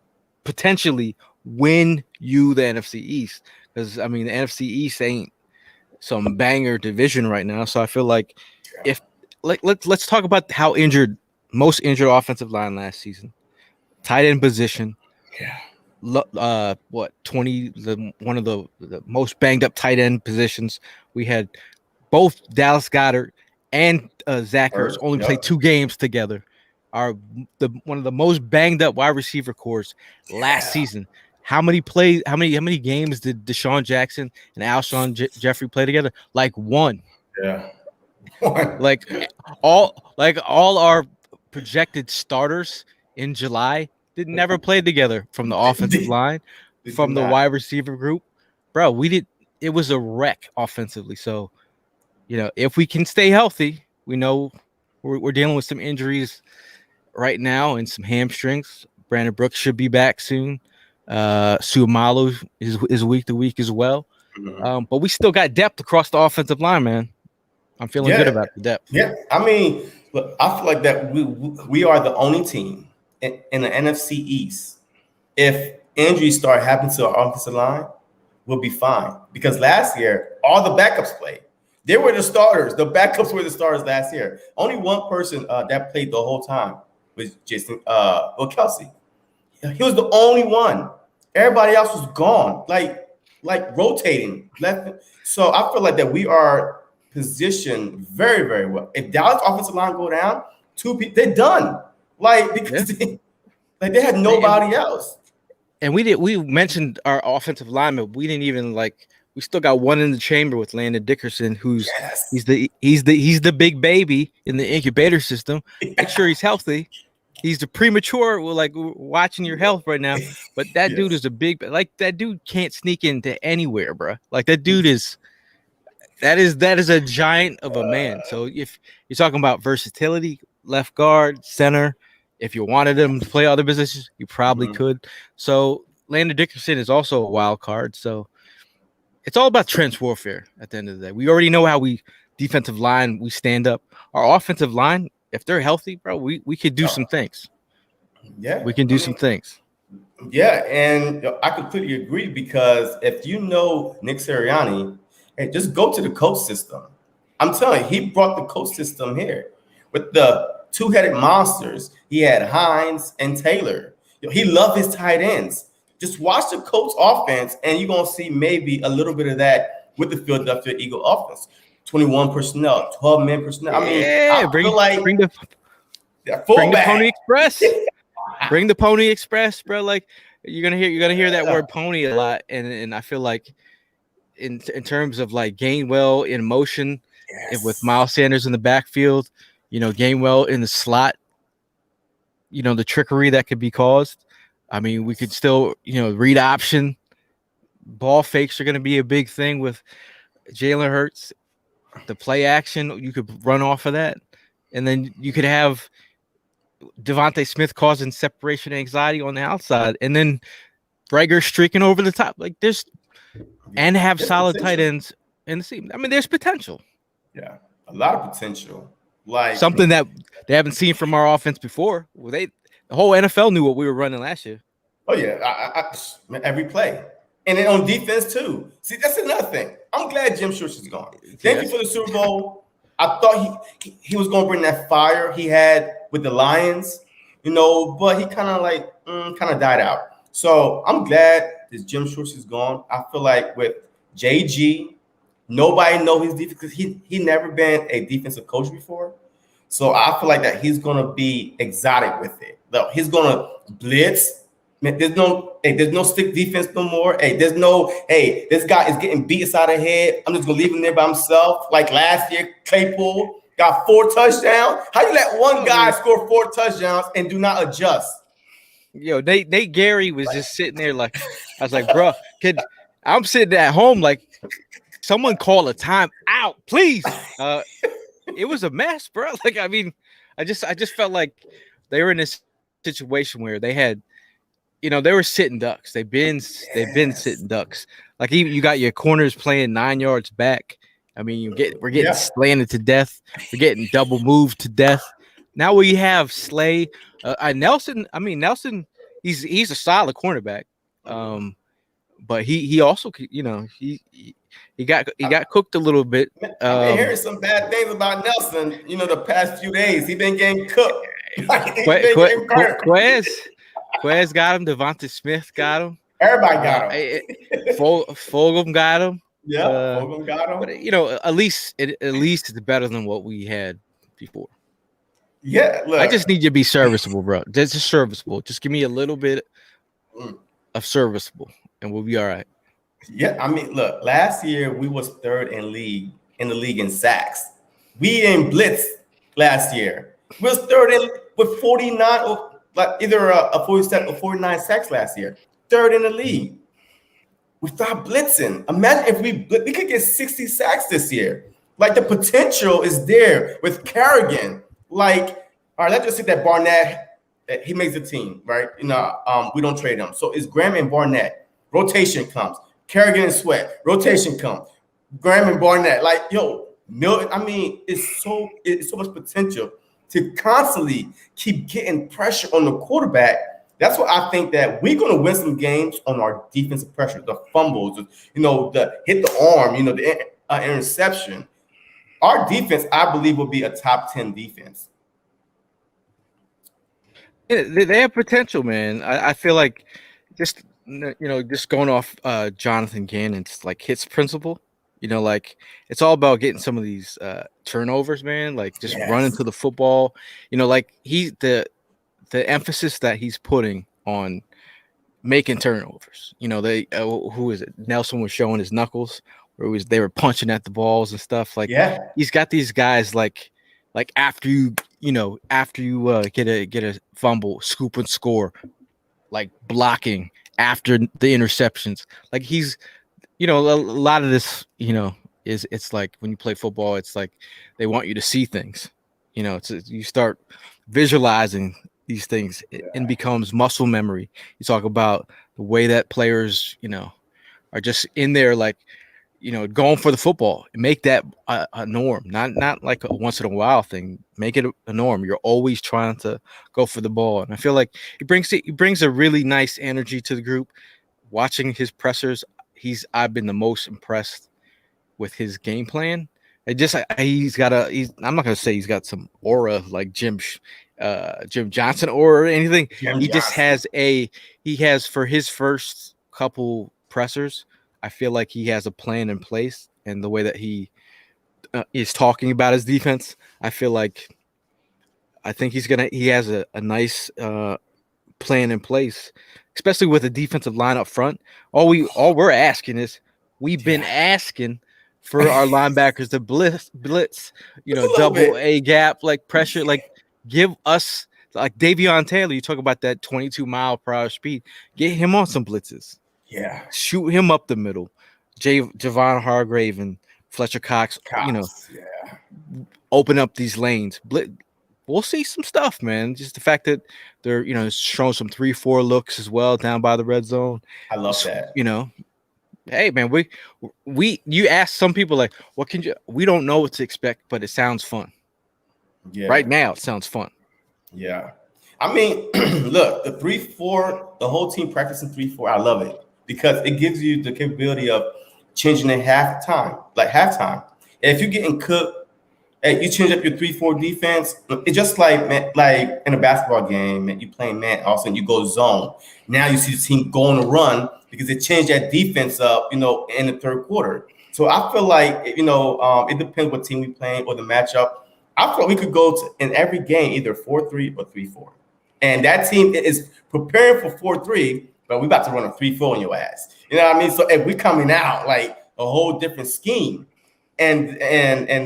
potentially win you the NFC East. Because I mean, the NFC East ain't some banger division right now. So I feel like let's talk about how most injured offensive line last season, tight end position. Yeah. 20? One of the most banged up tight end positions. We had both Dallas Goedert and Zach Ertz only played 2 games together. One of the most banged up wide receiver cores last season. How many games did Deshaun Jackson and Alshon Jeffrey play together? Like 1. Yeah. Like all our projected starters in July never played together from the offensive line, from the wide receiver group. Bro, it was a wreck offensively. So, if we can stay healthy, we know we're dealing with some injuries right now and some hamstrings. Brandon Brooks should be back soon. Suamalu is week to week as well. Mm-hmm. But we still got depth across the offensive line, man. I'm feeling good about the depth. Yeah, I mean, look, I feel like that we are the only team in the NFC East. If injuries start happening to our offensive line, we'll be fine. Because last year, all the backups played. They were the starters. The backups were the starters last year. Only one person that played the whole time was Kelsey. He was the only one. Everybody else was gone, like rotating left. So I feel like that we are positioned very, very well. If Dallas offensive line go down, two people, they're done. Because they had nobody else. And we mentioned our offensive lineman. We didn't even we still got one in the chamber with Landon Dickerson, who's he's the big baby in the incubator system. Make sure he's healthy. He's the premature. We're watching your health right now. But that dude is a big, that dude can't sneak into anywhere, bro. That dude is a giant of a man. So if you're talking about versatility, left guard, center, if you wanted him to play other positions, you probably could. So Landon Dickerson is also a wild card. So it's all about trench warfare at the end of the day. We already know how defensive line, we stand up. Our offensive line, if they're healthy, bro, we could do some things. Yeah. We can do some things. Yeah, and I completely agree because if you know Nick Sirianni, hey, just go to the coach system. I'm telling you, he brought the coach system here with the two-headed monsters. He had Hines and Taylor. He loved his tight ends. Just watch the coach offense, and you're going to see maybe a little bit of that with the Philadelphia Eagle offense. 21 personnel, 12-man personnel. I mean, bring the Pony Express. Bring the Pony Express, bro. You're gonna hear that word pony a lot, and I feel like in terms of Gainwell in motion, with Miles Sanders in the backfield, Gainwell in the slot, the trickery that could be caused. I mean, we could still, read option, ball fakes are going to be a big thing with Jalen Hurts. The play action, you could run off of that. And then you could have Devonta Smith causing separation anxiety on the outside. And then Rager streaking over the top. And have solid potential. Tight ends in the team. I mean, there's potential. Yeah, a lot of potential. Something that they haven't seen from our offense before. Well, the whole NFL knew what we were running last year. Oh, yeah. Every play. And then on defense, too. See, that's another thing. I'm glad Jim Schwartz is gone. Thank you for the Super Bowl. I thought he was going to bring that fire he had with the Lions, but he kind of died out. So I'm glad this Jim Schwartz is gone. I feel like with JG, nobody know his defense because he never been a defensive coach before. So I feel like that he's going to be exotic with it. He's going to blitz. Man, there's no stick defense no more. This guy is getting beat inside the head. I'm just gonna leave him there by himself. Like last year, Claypool got 4 touchdowns. How you let one guy score 4 touchdowns and do not adjust? Yo, Nate Gary was just sitting there I was like, bro, I'm sitting at home someone call a time out, please. It was a mess, bro. I just felt like they were in this situation where they had. They were sitting ducks. They've been sitting ducks. You got your corners playing 9 yards back. I mean, we're getting slanted to death. We're getting double moved to death. Now we have Slay, Nelson. I mean, Nelson. He's a solid cornerback. But he also, he got cooked a little bit. I've been hearing some bad things about Nelson. The past few days he's been getting cooked. Quez got him. Devonta Smith got him. Everybody got him. Fulgham got him. Yeah, Fulgham got him. But at least it's better than what we had before. Yeah, look. I just need you to be serviceable, bro. Just serviceable. Just give me a little bit of serviceable, and we'll be all right. Yeah, I mean, look. Last year we was third in the league in sacks. We didn't blitz last year. We was third in with 49. Either a 47 or 49 sacks last year. Third in the league. We stopped blitzing. Imagine if we could get 60 sacks this year. The potential is there with Kerrigan. All right, let's just say that Barnett, he makes the team, right? We don't trade him. So it's Graham and Barnett. Rotation comes. Kerrigan and Sweat. Rotation comes. Graham and Barnett. I mean, it's so much potential to constantly keep getting pressure on the quarterback That's what I think, that we're going to win some games on our defensive pressure, the fumbles, the hit the arm, the interception. Our defense, I believe, will be a top 10 defense. Yeah, they have potential, man. I feel like just going off Jonathan Gannon's like hits principle. Like it's all about getting some of these turnovers, man. Like just running to the football. Like the emphasis that he's putting on making turnovers. Who is it? Nelson was showing his knuckles, where they were punching at the balls and stuff. Like he's got these guys like after you get a fumble, scoop and score, like blocking after the interceptions. Like he's a lot of this it's like when you play football, it's like they want you to see things. You start visualizing these things and becomes muscle memory. You talk about the way that players are just in there, like going for the football. Make that a norm, not like a once in a while thing. Make it a norm. You're always trying to go for the ball, and I feel like he brings a really nice energy to the group. Watching his pressers, I've been the most impressed with his game plan. I'm not gonna say he's got some aura like Jim Johnson or anything. He has for his first couple pressers, I feel like he has a plan in place, and the way that he is talking about his defense, I think he has a nice plan in place, especially with a defensive line up front. All we're asking is we've been asking for our linebackers to blitz, double A gap, like pressure, like give us like Davion Taylor. You talk about that 22-mile-per-hour speed. Get him on some blitzes. Yeah, shoot him up the middle. Javon Hargrave and Fletcher Cox, open up these lanes. We'll see some stuff, man. Just the fact that they're showing some 3-4 looks as well down by the red zone. I love that. Hey man, you ask some people like, what can you? We don't know what to expect, but it sounds fun. Yeah. Right now, it sounds fun. Yeah, I mean, look, the 3-4, the whole team practicing 3-4. I love it because it gives you the capability of changing at halftime. And if you're getting cooked, hey, you change up your 3-4 defense. It's just like in a basketball game, man, you playing man, all of a sudden you go zone. Now you see the team going to run because they changed that defense up, in the third quarter. So I feel like, it depends what team we playing or the matchup. I feel like we could go in every game either 4-3 or 3-4. And that team is preparing for 4-3, but we about to run a 3-4 on your ass. You know what I mean? So if we're coming out like a whole different scheme. And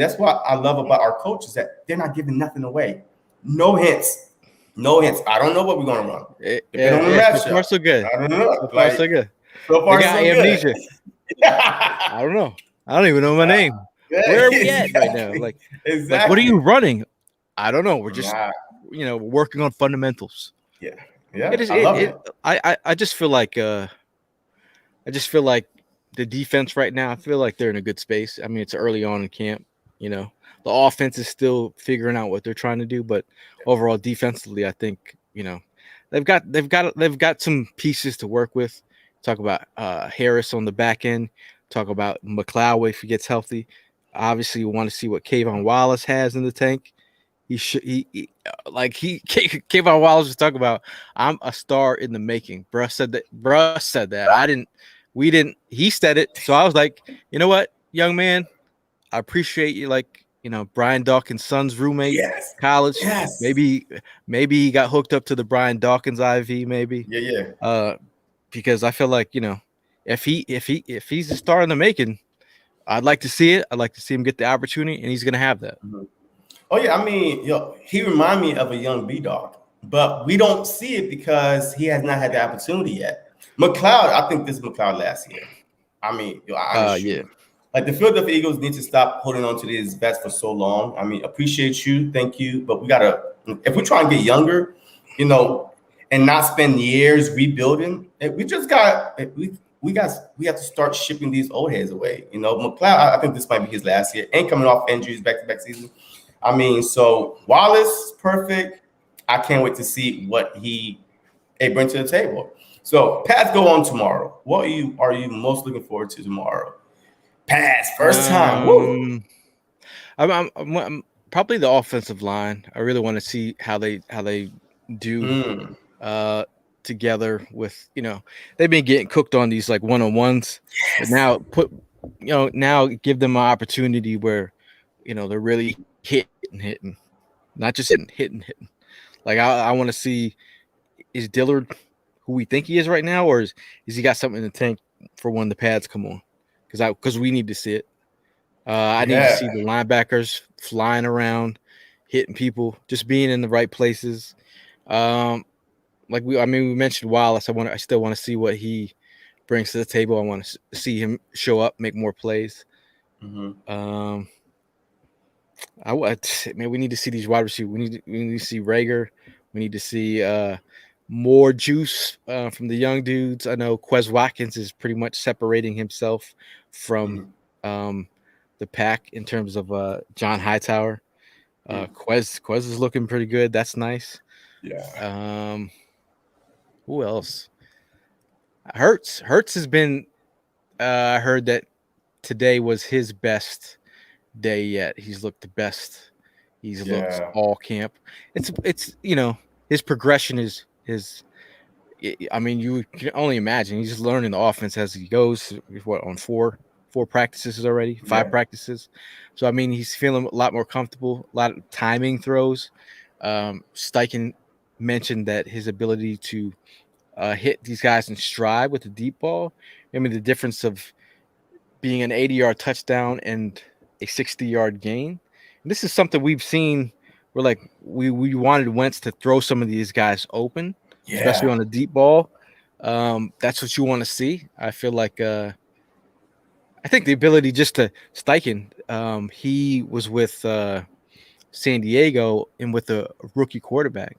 that's what I love about our coaches, that they're not giving nothing away. No hints. I don't know what we're going to run. So far, so good. I don't know. So far, so good. So far, they got amnesia. I don't know. I don't even know my name. Where are we at right now? Like what are you running? I don't know. We're just, working on fundamentals. Yeah. I love it. I just feel like the defense right now, I feel like they're in a good space. I mean, it's early on in camp. The offense is still figuring out what they're trying to do, but overall defensively, I think they've got some pieces to work with. Talk about Harris on the back end. Talk about McLeod if he gets healthy. Obviously, you want to see what Kayvon Wallace has in the tank. Kayvon Wallace was talking about, I'm a star in the making. Bruh said that. I didn't. We didn't. He said it. So I was like, you know what, young man, I appreciate you. Like, Brian Dawkins' son's roommate, college. Yes. Maybe he got hooked up to the Brian Dawkins IV. Maybe. Yeah. Because I feel like if he's a star in the making, I'd like to see it. I'd like to see him get the opportunity, and he's gonna have that. Mm-hmm. Oh yeah, I mean, he remind me of a young B-Dog, but we don't see it because he has not had the opportunity yet. McLeod, I think this is McLeod last year. I mean, like the Philadelphia Eagles need to stop holding on to these vets for so long. I mean, appreciate you, thank you, but we gotta, if we try and get younger, and not spend years rebuilding, we just got we have to start shipping these old heads away. McLeod, I think this might be his last year, and coming off injuries back-to-back season. I mean, so Wallace, perfect. I can't wait to see what he bring to the table. So Pats go on tomorrow. What are you most looking forward to tomorrow? Pats first time. Woo. I'm probably the offensive line. I really want to see how they do together with, they've been getting cooked on these like one-on-ones. Yes. But now give them an opportunity where, they're really hitting, not just hitting. Like I want to see, is Dillard who we think he is right now, or is he got something in the tank for when the pads come on? Because we need to see it. I need to see the linebackers flying around, hitting people, just being in the right places. We mentioned Wallace. I still want to see what he brings to the table. I want to see him show up, make more plays. Mm-hmm. We need to see these wide receivers. We need to see Rager. We need to see more juice from the young dudes. I know Quez Watkins is pretty much separating himself from the pack in terms of John Hightower. Quez is looking pretty good. That's nice. Yeah. Who else? Hurts has been. I heard that today was his best day yet. He's looked the best. He's looked all camp. It's his progression is. I mean, you can only imagine. He's just learning the offense as he goes. What, on four practices already, 5 practices. So I mean, he's feeling a lot more comfortable. A lot of timing throws. Steichen mentioned that his ability to hit these guys in stride with the deep ball. I mean, the difference of being an 80-yard touchdown and a 60-yard gain. And this is something we've seen. We're like we wanted Wentz to throw some of these guys open. Especially on a deep ball. That's what you want to see. I feel like I think the ability just to Steichen, he was with San Diego and with a rookie quarterback.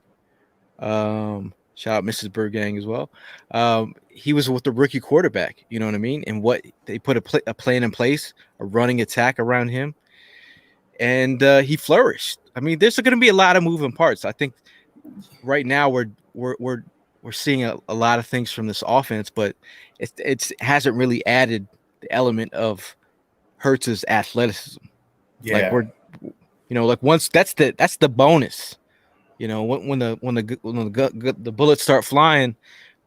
Shout out Mrs. Burgang as well. He was with the rookie quarterback, you know what I mean? And what they put a plan in place, a running attack around him. And he flourished. I mean, there's going to be a lot of moving parts. I think right now we're seeing a lot of things from this offense, but it hasn't really added the element of Hurts's athleticism. Yeah. Like once that's the bonus. When the bullets start flying,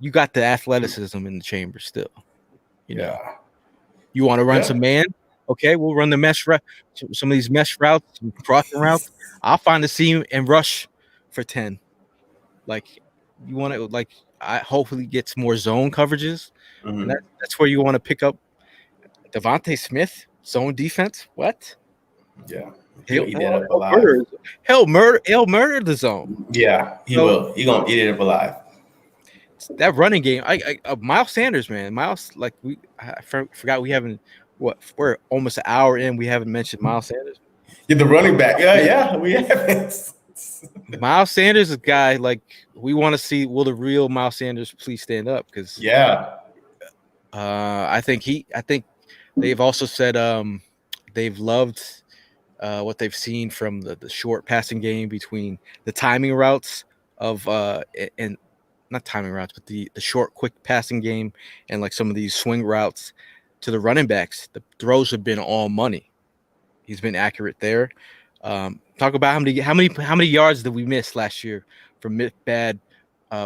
you got the athleticism in the chamber still. You want to run some man? Okay, we'll run the mesh route. Some of these mesh routes, crossing routes. I'll find the seam and rush for 10. Like you want to I hopefully gets more zone coverages, and that's where you want to pick up Devonta Smith zone defense. What? Yeah, he'll eat it up alive. He'll murder the zone. Yeah, he will. He gonna eat it up alive. That running game, Miles Sanders, man. I forgot we haven't. We're almost an hour in. We haven't mentioned Miles Sanders. Yeah, the running back. Yeah, we haven't. Miles Sanders is a guy we want to see. Will the real Miles Sanders please stand up? Because I think they've also said they've loved what they've seen from the short passing game between the timing routes of and not timing routes, but the short quick passing game and some of these swing routes to the running backs. The throws have been all money. He's been accurate there. Talk about how many yards did we miss last year from bad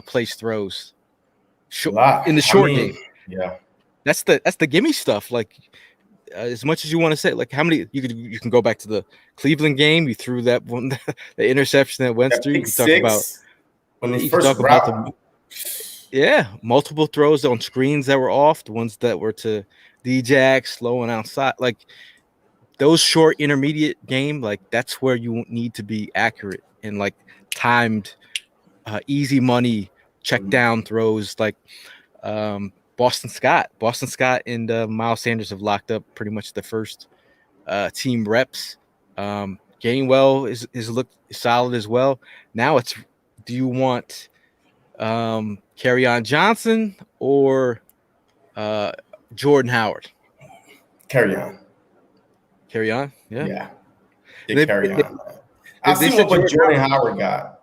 place throws in the short game? Yeah, that's the gimme stuff. As much as you want to say, how many you can go back to the Cleveland game. You threw that one, the interception that went through. You can talk about when they first route. Multiple throws on screens that were off, the ones that were to D-Jack, slow and outside, those short intermediate game, that's where you need to be accurate and timed, easy money check down throws. Boston Scott and Miles Sanders have locked up pretty much the first team reps. Gainwell is looked solid as well. Now it's, do you want Kerryon Johnson or Jordan Howard? Kerryon, yeah. Kerryon. I've seen what Jordan Howard got.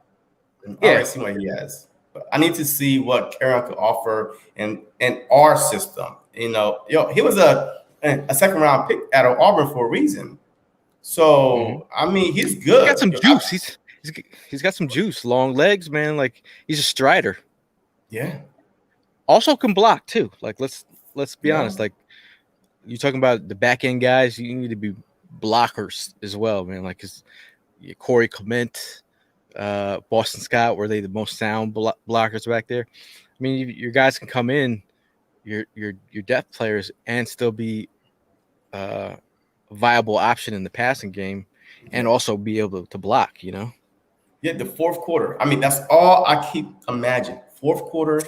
I already seen what he has. But I need to see what Carolina could offer in our system. He was a second round pick out of Auburn for a reason. So I mean, he's good. He's got some juice. He's got some juice. Long legs, man. Like he's a strider. Yeah. Also can block too. Like let's be honest. Like you're talking about the back end guys, you need to be blockers as well, man. Like Corey Clement, Boston Scott, were they the most sound blockers back there? I mean, your guys can come in, your depth players, and still be a viable option in the passing game, and also be able to block. Yeah, the fourth quarter. I mean, that's all I keep imagining. Fourth quarter,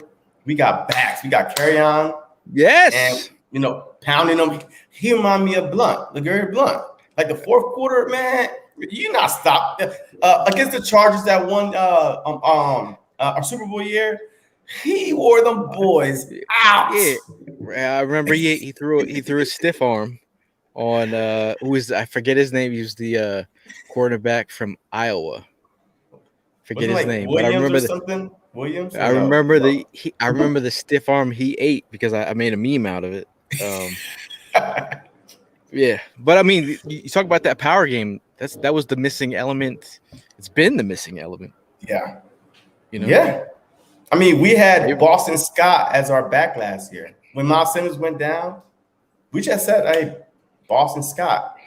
we got backs, we got carry on. Yes. And pounding them. He remind me of Blunt, LeGarrette Blunt. Like the fourth quarter, man, you not stop against the Chargers that won our Super Bowl year. He wore them boys out. Yeah, I remember he threw a stiff arm on I forget his name. He was the quarterback from Iowa. Forget his name, Williams, but I remember something. Williams. I remember I remember the stiff arm he ate because I made a meme out of it. Yeah, but I mean, you talk about that power game. That was the missing element. It's been the missing element. Yeah. Yeah. I mean, we had Boston Scott as our back last year. When Miles Sanders went down, we just said, "Hey, Boston Scott."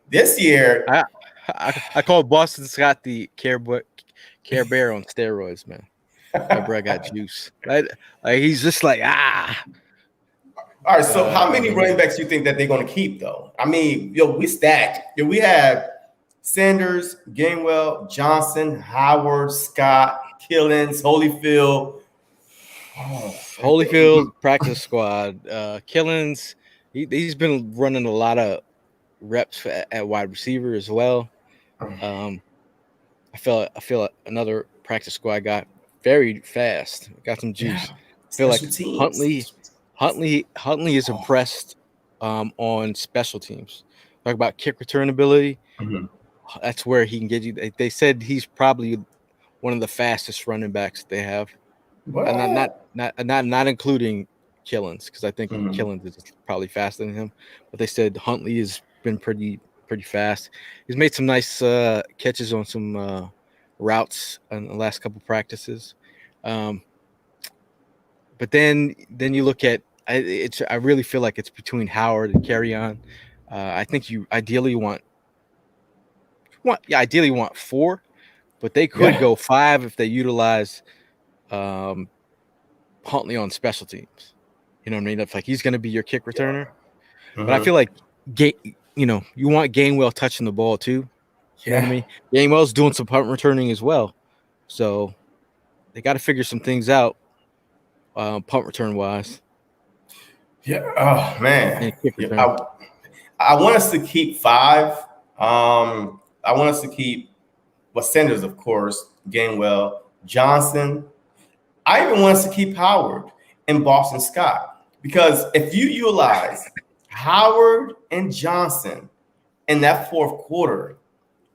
This year, I call Boston Scott the Care Bear on steroids, man. That bro got juice. Like he's just like All right, so how many running backs do you think that they're going to keep, though? I mean, we stacked. We have Sanders, Gainwell, Johnson, Howard, Scott, Killins, Holyfield. Holyfield, practice squad. Killins, he's been running a lot of reps at wide receiver as well. I feel another practice squad got very fast. Got some juice. Yeah. I feel like Huntley is impressed on special teams. Talk about kick return ability. Mm-hmm. That's where he can get you. They said he's probably one of the fastest running backs they have. Not including Killins, because I think Killins is probably faster than him. But they said Huntley has been pretty fast. He's made some nice catches on some routes in the last couple practices. But then you look at I really feel like it's between Howard and Kerryon. I think you ideally want 4, but they could go 5 if they utilize Huntley on special teams. You know what I mean? If like he's going to be your kick returner, but I feel like you want Gainwell touching the ball too. You know what I mean? Gainwell's doing some punt returning as well, so they got to figure some things out, punt return wise. Yeah. Oh man. I want us to keep 5. I want us to keep Sanders, of course, Gainwell, Johnson. I even want us to keep Howard and Boston Scott, because if you utilize Howard and Johnson in that fourth quarter,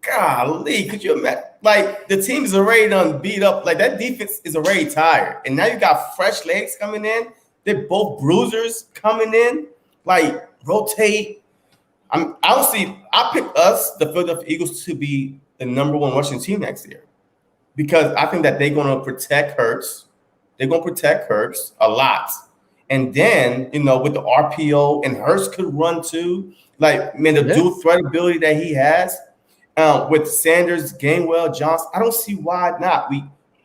golly, could you imagine? Like the team is already done beat up. Like that defense is already tired, and now you got fresh legs coming in. They're both bruisers coming in. Like rotate. I picked us, the Philadelphia Eagles, to be the number 1 rushing team next year, because I think that they're going to protect Hurts. They're going to protect Hurts a lot. And then, with the RPO, and Hurts could run too. Like, man, the dual threat ability that he has with Sanders, Gainwell, Johnson, I don't see why not.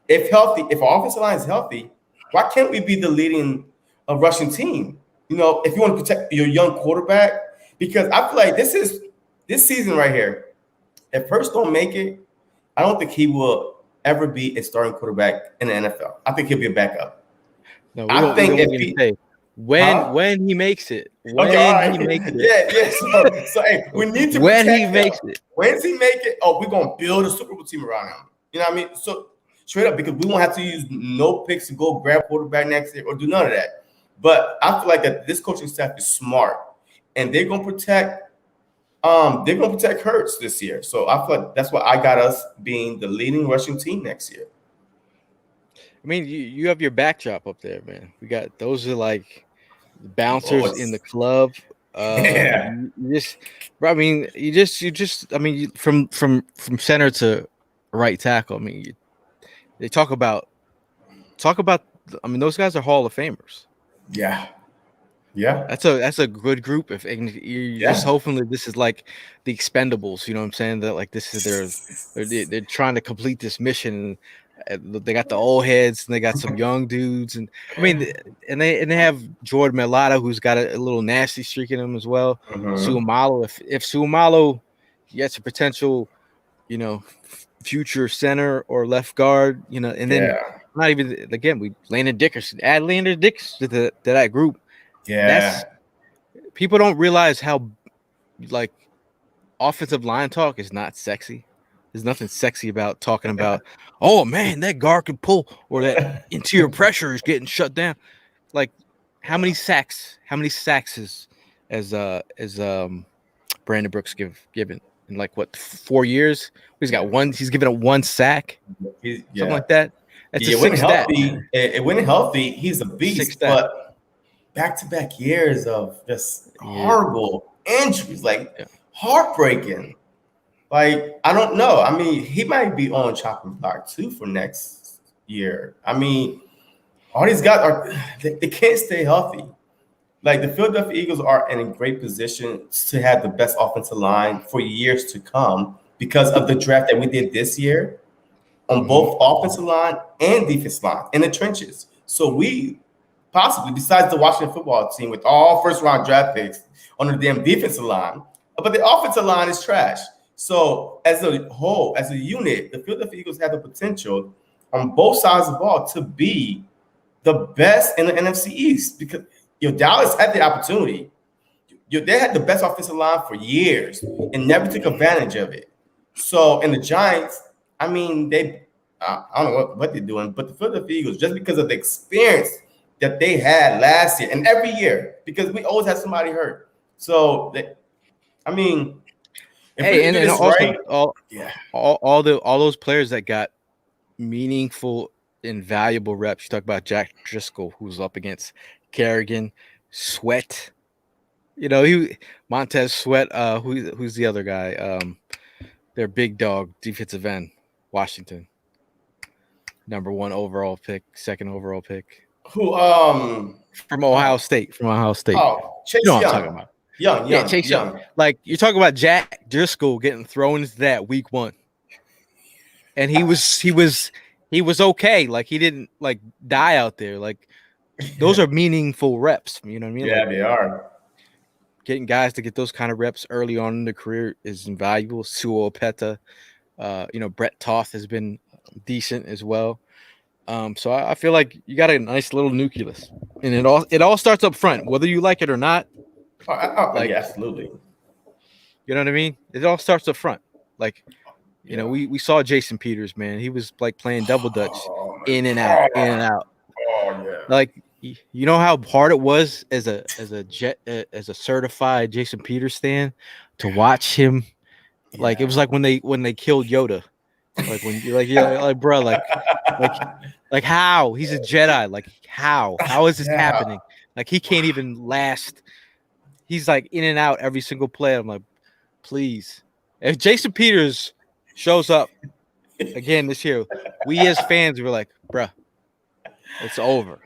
If our offensive line is healthy, why can't we be the leading rushing team? If you want to protect your young quarterback, because I feel like this season right here, if Hurts don't make it, I don't think he will ever be a starting quarterback in the NFL. I think he'll be a backup. No, when he makes it. He makes it. Yeah. So hey, we need to when he him. Makes it. When does he make it? Oh, we're gonna build a Super Bowl team around him. You know what I mean? So straight up, because we won't have to use no picks to go grab quarterback next year or do none of that. But I feel like that this coaching staff is smart, and they're gonna protect Hurts this year. So I feel like that's why I got us being the leading rushing team next year. I mean, you have your backdrop up there, man. We got those are like Oh, bouncers in the club. yeah, You just, bro, I mean, I mean, from center to right tackle. I mean, they talk about. I mean, those guys are Hall of Famers. yeah, yeah, That's a good group. If and you just yeah. hopefully this is like the Expendables. You know what I'm saying? That like this is they're trying to complete this mission. They got the old heads and they got some young dudes, and I mean, and they have Jordan Mailata, who's got a little nasty streak in him as well. Mhm. Suamalo, if Suamalo gets a potential, you know, future center or left guard, you know, and then Yeah, not even again we Landon Dickerson, add Landon Dickerson to that group. That's yeah, people don't realize how like offensive line talk is not sexy. There's nothing sexy about talking about, oh man, that guard can pull or that interior pressure is getting shut down. Like how many sacks? How many sacks is Brandon Brooks given in like what 4 years? He's got one. He's given a one sack, something yeah. like that. That's a Yeah, when six stat. healthy, when healthy, he's a Six beast. stat. But back-to-back years of just Yeah. horrible injuries, like Yeah. heartbreaking. Like I don't know. I mean, he might be on chopping block too for next year. I mean, all these guys are they can't stay healthy. Like the Philadelphia Eagles are in a great position to have the best offensive line for years to come because of the draft that we did this year on Mhm. both offensive line and defensive line in the trenches. So we possibly, besides the Washington football team with all first round draft picks on the damn defensive line, but the offensive line is trash. So as a whole, as a unit, the Philadelphia Eagles have the potential on both sides of the ball to be the best in the NFC East because Dallas had the opportunity. They had the best offensive line for years and never took advantage of it. So, and the Giants, I mean, I don't know what they're doing, but the Philadelphia Eagles, just because of the experience that they had last year and every year, because we always have somebody hurt. So, I mean, if we Hey, can do and this also right, all yeah, all those players that got meaningful and valuable reps. You talk about Jack Driscoll, who's up against Kerrigan, Sweat. You know, Montez Sweat. Who's the other guy? Their big dog, defensive end, Washington, #1 overall pick, second overall pick who, from Ohio State. From Ohio State. You know Chase what I'm talking Young, about? Young, Yeah, Young, Chase Young. Young. Like you're talking about Jack Driscoll getting thrown into that week 1. And he was okay. Like he didn't like die out there. Like those are meaningful reps. You know what I mean? Yeah, Like they are. getting guys to get those kind of reps early on in their career is invaluable. Suo Opeta, Brett Toth has been decent as well. So I feel like you got a nice little nucleus, and it all starts up front, whether you like it or not. Like Yeah, absolutely. you know what I mean? It all starts up front. Like Yeah. we saw Jason Peters, man. He was like playing double dutch, Oh my in and out, in and God. out. Oh yeah. Like you know how hard it was as a certified Jason Peters fan to watch him. Like it was like when they killed Yoda. Like when you're like bro, like how he's a Jedi. Like how is this Yeah. happening? Like he can't even last. He's like in and out every single play. I'm like, please, if Jason Peters shows up again this year, we as fans were like, bruh, it's over.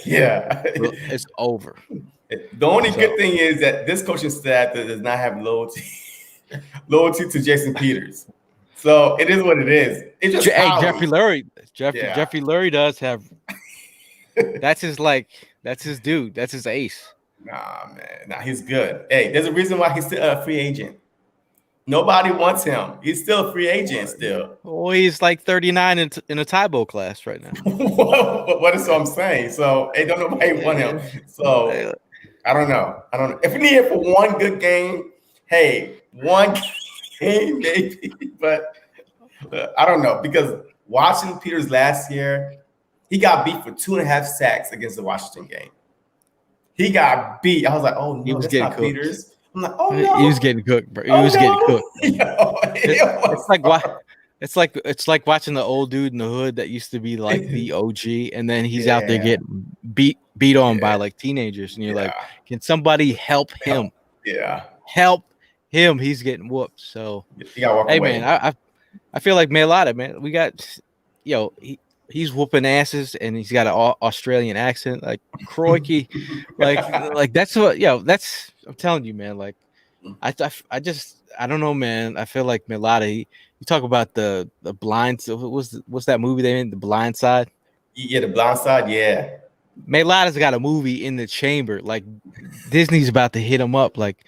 Yeah. It's over. The only So, good thing is that this coaching staff does not have loyalty to Jason Peters. So it is what it is. It's just hey, how Jeffrey Lurie. yeah. Jeffrey Lurie does have. That's his dude. That's his ace. Nah, man. Nah, he's good. Hey, there's a reason why he's still a free agent. Nobody wants him. He's still a free agent still. Oh, he's like 39 in a Tybo class right now. What is what I'm saying? So hey, don't nobody want him. So I don't know. If we need him for one good game, hey, one game maybe. But I don't know because watching Peters last year, he got beat for 2.5 sacks against the Washington game. He got beat. I was like, oh no, that's not cooked. Peters. I'm like, oh no, he was getting cooked, bro. He was getting cooked. Yo, it's like why It's like watching the old dude in the hood that used to be like the OG, and then he's out there Yeah, getting beat on by yeah, like teenagers, and you're like, yeah. can somebody help him? Yeah, Help him! He's getting whooped. So, you gotta walk hey man, away. I feel like Mailata, man. We got he's whooping asses, and he's got an Australian accent, like crikey, like that's what that's I'm telling you, man. Like I don't know, man. I feel like Mailata. You talk about the blind. What's that movie they in? The Blind Side. Yeah, the blind side. Yeah, Mailata's got a movie in the chamber. Like Disney's about to hit him up. Like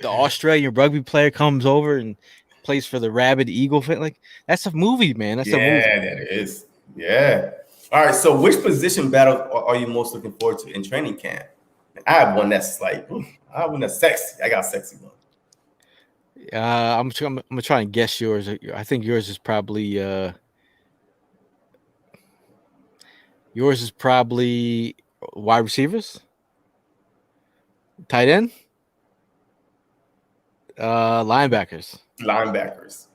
the Australian rugby player comes over and plays for the Rabid Eagle. Like that's a movie, man. That's a movie. yeah, that is. Yeah. All right. So, which position battle are you most looking forward to in training camp? I have one that's like, I have one that's sexy. I got a sexy one. I'm gonna try and guess yours. I think yours is probably wide receivers, tight end, linebackers. Linebackers,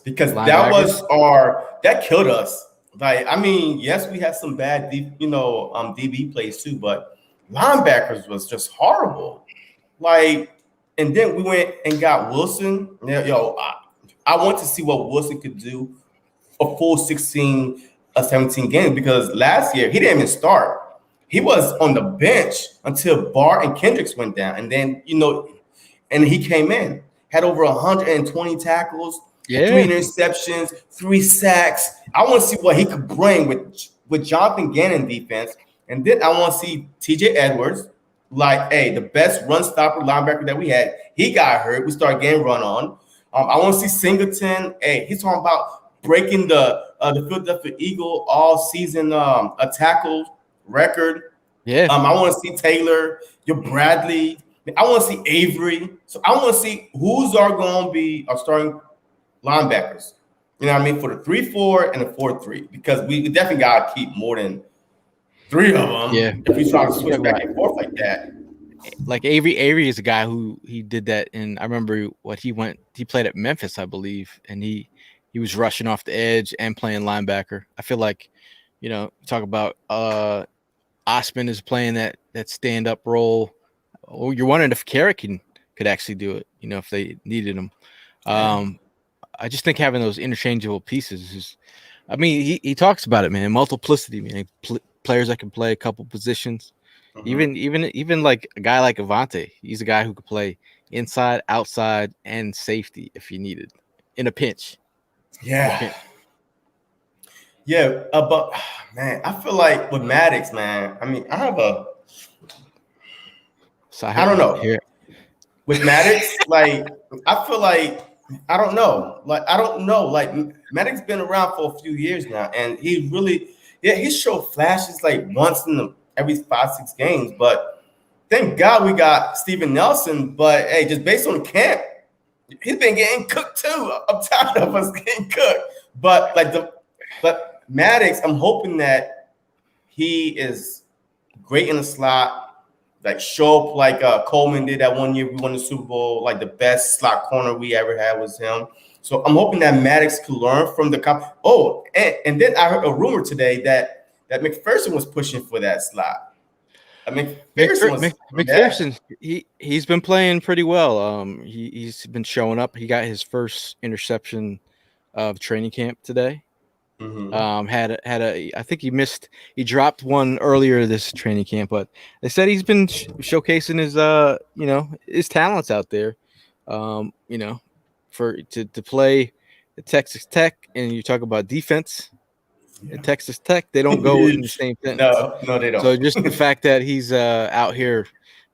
because that killed us. Like, I mean, yes, we had some bad, DB plays too, but linebackers was just horrible. Like, and then we went and got Wilson. I want to see what Wilson could do a full 16 or 17 games, because last year he didn't even start. He was on the bench until Barr and Kendricks went down, and then and he came in, had over 120 tackles, Yeah. 3 interceptions, 3 sacks. I want to see what he could bring with Jonathan Gannon defense, and then I want to see TJ Edwards, like, hey, the best run stopper linebacker that we had. He got hurt. We started getting run on. I want to see Singleton. Hey, he's talking about breaking the Philadelphia Eagle all season a tackle record. Yeah. I want to see Taylor, your Bradley. I want to see Avery. So I want to see who's going to be our starting linebackers. You know what I mean? For the 3-4 and the 4-3, because we definitely got to keep more than 3 of them. Yeah. If we try to switch back and forth like that. Like Avery is a guy who he did that, and I remember he played at Memphis, I believe, and he was rushing off the edge and playing linebacker. I feel like, talk about Osman is playing that stand up role. Oh, you're wondering if Carrick could actually do it, if they needed him. I just think having those interchangeable pieces is, I mean, he talks about it, man. Multiplicity, man. Players that can play a couple positions. Even like a guy like Avante, he's a guy who could play inside, outside, and safety if you needed in a pinch. Yeah. Yeah, but man, I feel like with Maddox, man. I mean, I don't know. Here. With Maddox, like, I feel like I don't know. Like, Maddox been around for a few years now, and he really, he showed flashes like once in every 5-6 games. But thank God we got Steven Nelson. But hey, just based on the camp, he's been getting cooked too. I'm tired of us getting cooked. But Maddox, I'm hoping that he is great in the slot, like show up like Coleman did that one year we won the Super Bowl. Like the best slot corner we ever had was him. So I'm hoping that Maddox could learn from the Oh, and then I heard a rumor today that McPherson was pushing for that slot. McPherson, he's been playing pretty well. He's been showing up. He got his first interception of training camp today. I think he dropped one earlier this training camp, but they said he's been showcasing his talents out there. To play at Texas Tech, and you talk about defense. At Texas Tech, they don't go in the same sentence. No, they don't. So just the fact that he's out here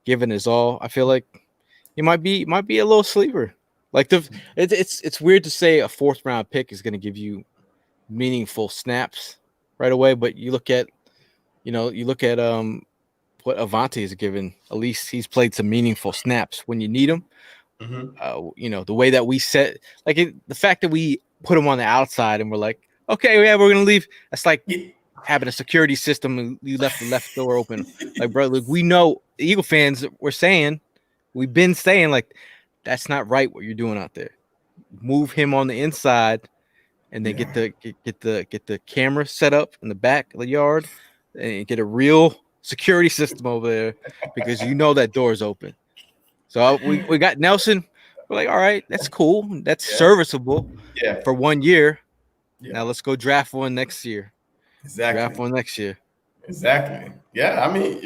giving his all, I feel like he might be a little sleeper. Like it's weird to say a 4th round pick is going to give you meaningful snaps right away, but you look at what Avante is given. At least he's played some meaningful snaps when you need him. The way that we set, the fact that we put him on the outside and we're like, okay, yeah, we're gonna leave. That's like having a security system and you left the left door open. Like, bro, we know the Eagle fans. We've been saying like that's not right what you're doing out there. Move him on the inside. and then get the camera set up in the back of the yard, and get a real security system over there because you know that door is open. So we got Nelson. We're like, all right, that's cool. That's serviceable for 1 year. Yeah. Now let's go draft one next year. Exactly. Draft one next year. Exactly. Yeah. I mean,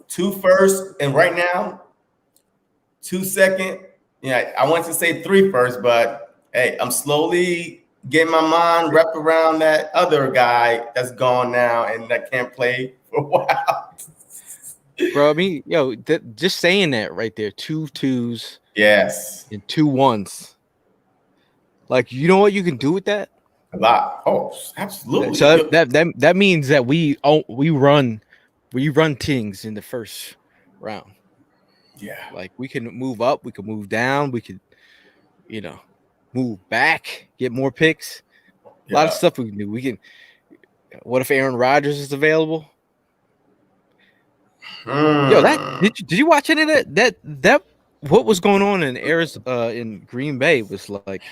2 first, and right now, 2 second. Yeah, I wanted to say 3 first, but hey, I'm slowly getting my mind wrapped around that other guy that's gone now and that can't play for a while. Bro, I mean, just saying that right there, 2 2s, yes, and 2 1s. Like, you know what you can do with that? a lot. Oh, absolutely. So that means that we run things in the first round. Yeah, like we can move up, we can move down, we could, move back, get more picks. A lot of stuff we can do. We can. What if Aaron Rodgers is available? Did you watch any of that? What was going on in Arizona, in Green Bay was like,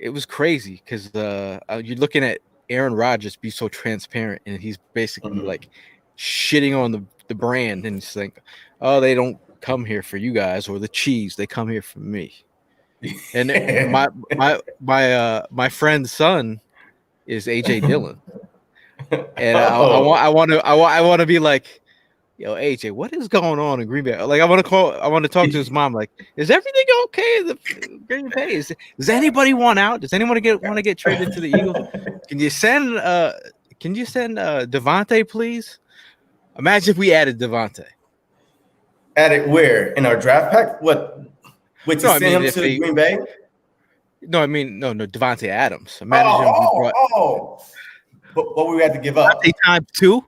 it was crazy because you're looking at Aaron Rodgers be so transparent, and he's basically like shitting on the brand, and it's like, oh, they don't come here for you guys or the cheese, they come here for me. And my friend's son is AJ Dillon, and I want to be like, yo, AJ, what is going on in Green Bay? Like, I want to talk to his mom. Like, is everything okay in the Green Bay? Does anybody want out? Does anyone want to get traded to the Eagles? Can you send Devonta, please? Imagine if we added Devonta. Added where? In our draft pack? What? Would you send him to Green Bay? No, I mean, no, Devonta Adams. Imagine if we brought. But what we had to give up? Times 2.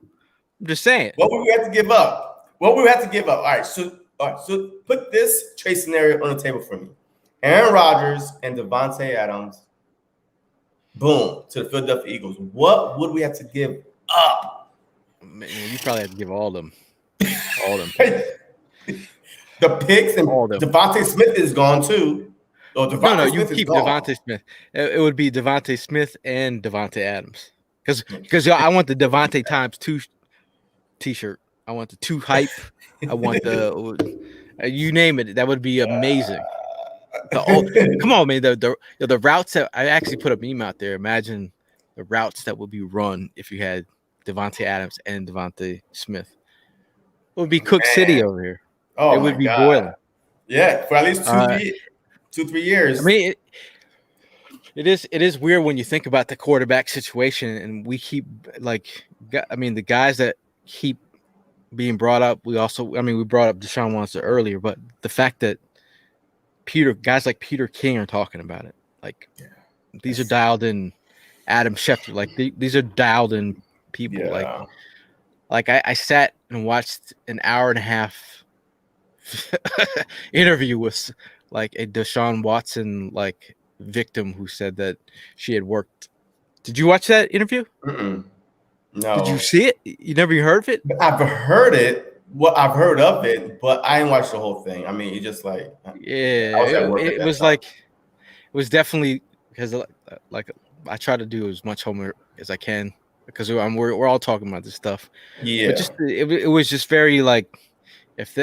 I'm just saying. What would we have to give up? What would we have to give up? All right, so put this trade scenario on the table for me. Aaron Rodgers and Devonta Adams, boom, to the Philadelphia Eagles. What would we have to give up? Man, you probably have to give all of them. All of them. The picks, and Devonta Smith is gone too. No, you keep Devonta Smith. It would be Devonta Smith and Devonta Adams. Because I want the Devonta times 2 T-shirt. I want the 2 hype. I want the you name it. That would be amazing. Come on, man. The routes that I actually put a meme out there. Imagine the routes that would be run if you had Devonta Adams and Devonta Smith. It would be Cook City over here. Oh, it would be boiling. Yeah, for at least 2-3 years. I mean, it is weird when you think about the quarterback situation, and we keep the guys that keep being brought up. We brought up Deshaun Watson earlier, but the fact that guys like Peter King are talking about it, these are dialed in. Adam Schefter, these are dialed in people. Yeah. Like I sat and watched an hour and a half interview with a Deshaun Watson victim who said that she had worked. Did you watch that interview? Mm-mm. No. Did you see it? You never heard of it? I've heard it. Well, I've heard of it, but I didn't watch the whole thing. I mean, it just it was definitely because I try to do as much homework as I can because we're all talking about this stuff. Yeah. But just it was just very if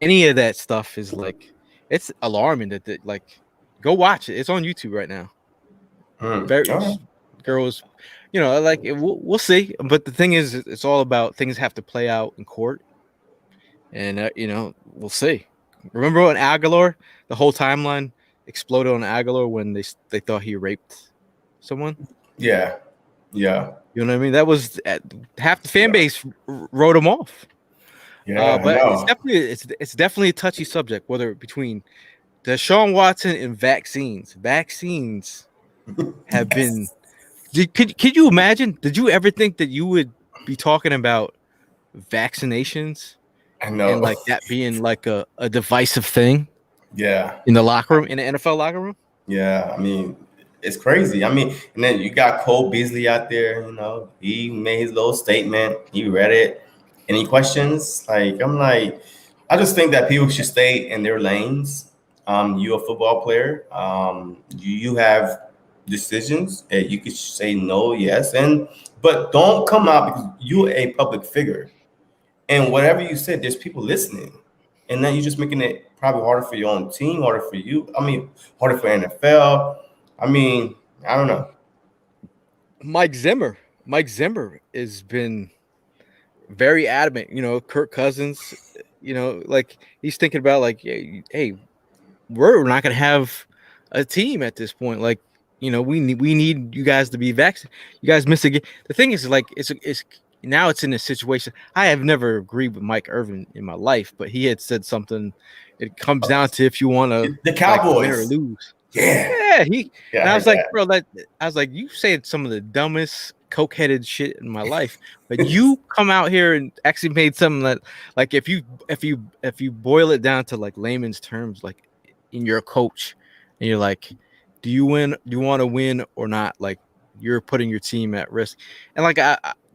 any of that stuff is it's alarming that go watch it. It's on YouTube right now. Girls, we'll see. But the thing is, it's all about things have to play out in court, and we'll see. Remember on Aguilar, the whole timeline exploded on Aguilar when they thought he raped someone. Yeah. You know what I mean? That was half the fan base wrote him off. Yeah, but it's definitely a touchy subject, whether between Deshaun Watson and vaccines. Vaccines have been. Could you imagine? Did you ever think that you would be talking about vaccinations? I know, and that being a divisive thing. Yeah, in the locker room, in the NFL locker room. Yeah, I mean, it's crazy. I mean, and then you got Cole Beasley out there. He made his little statement. He read it. Any questions? I just think that people should stay in their lanes. You're a football player. You have decisions, and you could say no, yes, but don't come out because you're a public figure, and whatever you said, there's people listening, and then you're just making it probably harder for your own team, harder for you. I mean, harder for NFL. I mean, I don't know. Mike Zimmer has been very adamant. You know, Kirk Cousins. You know, like he's thinking about like, hey, we're not gonna have a team at this point. Like, you know, we need you guys to be vaccinated. You guys miss again. The thing is, like, it's now it's in a situation. I have never agreed with Mike Irvin in my life, but he had said something. It comes down to if you want to the Cowboys win or lose. Yeah. And I was like, bro, I was like, you said some of the dumbest coke-headed shit in my life, but you come out here and actually made something that, like, if you boil it down to like layman's terms, like, in your coach, and you're like, do you want to win or not? Like, you're putting your team at risk. And like,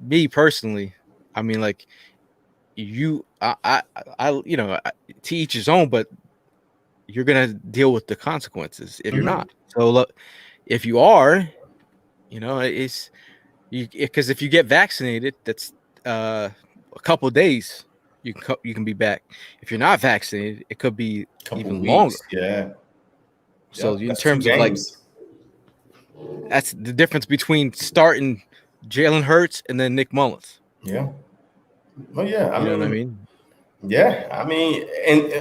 me personally, I mean, like, you, you know, to each his own, but you're gonna deal with the consequences if you're not. So look, if you are, you know, it's you, because if you get vaccinated, that's a couple of days you can be back. If you're not vaccinated, it could be even longer. Yeah. So in terms of like, that's the difference between starting Jalen Hurts and then Nick Mullins. Yeah. Well, yeah. You know what I mean? Yeah, I mean, and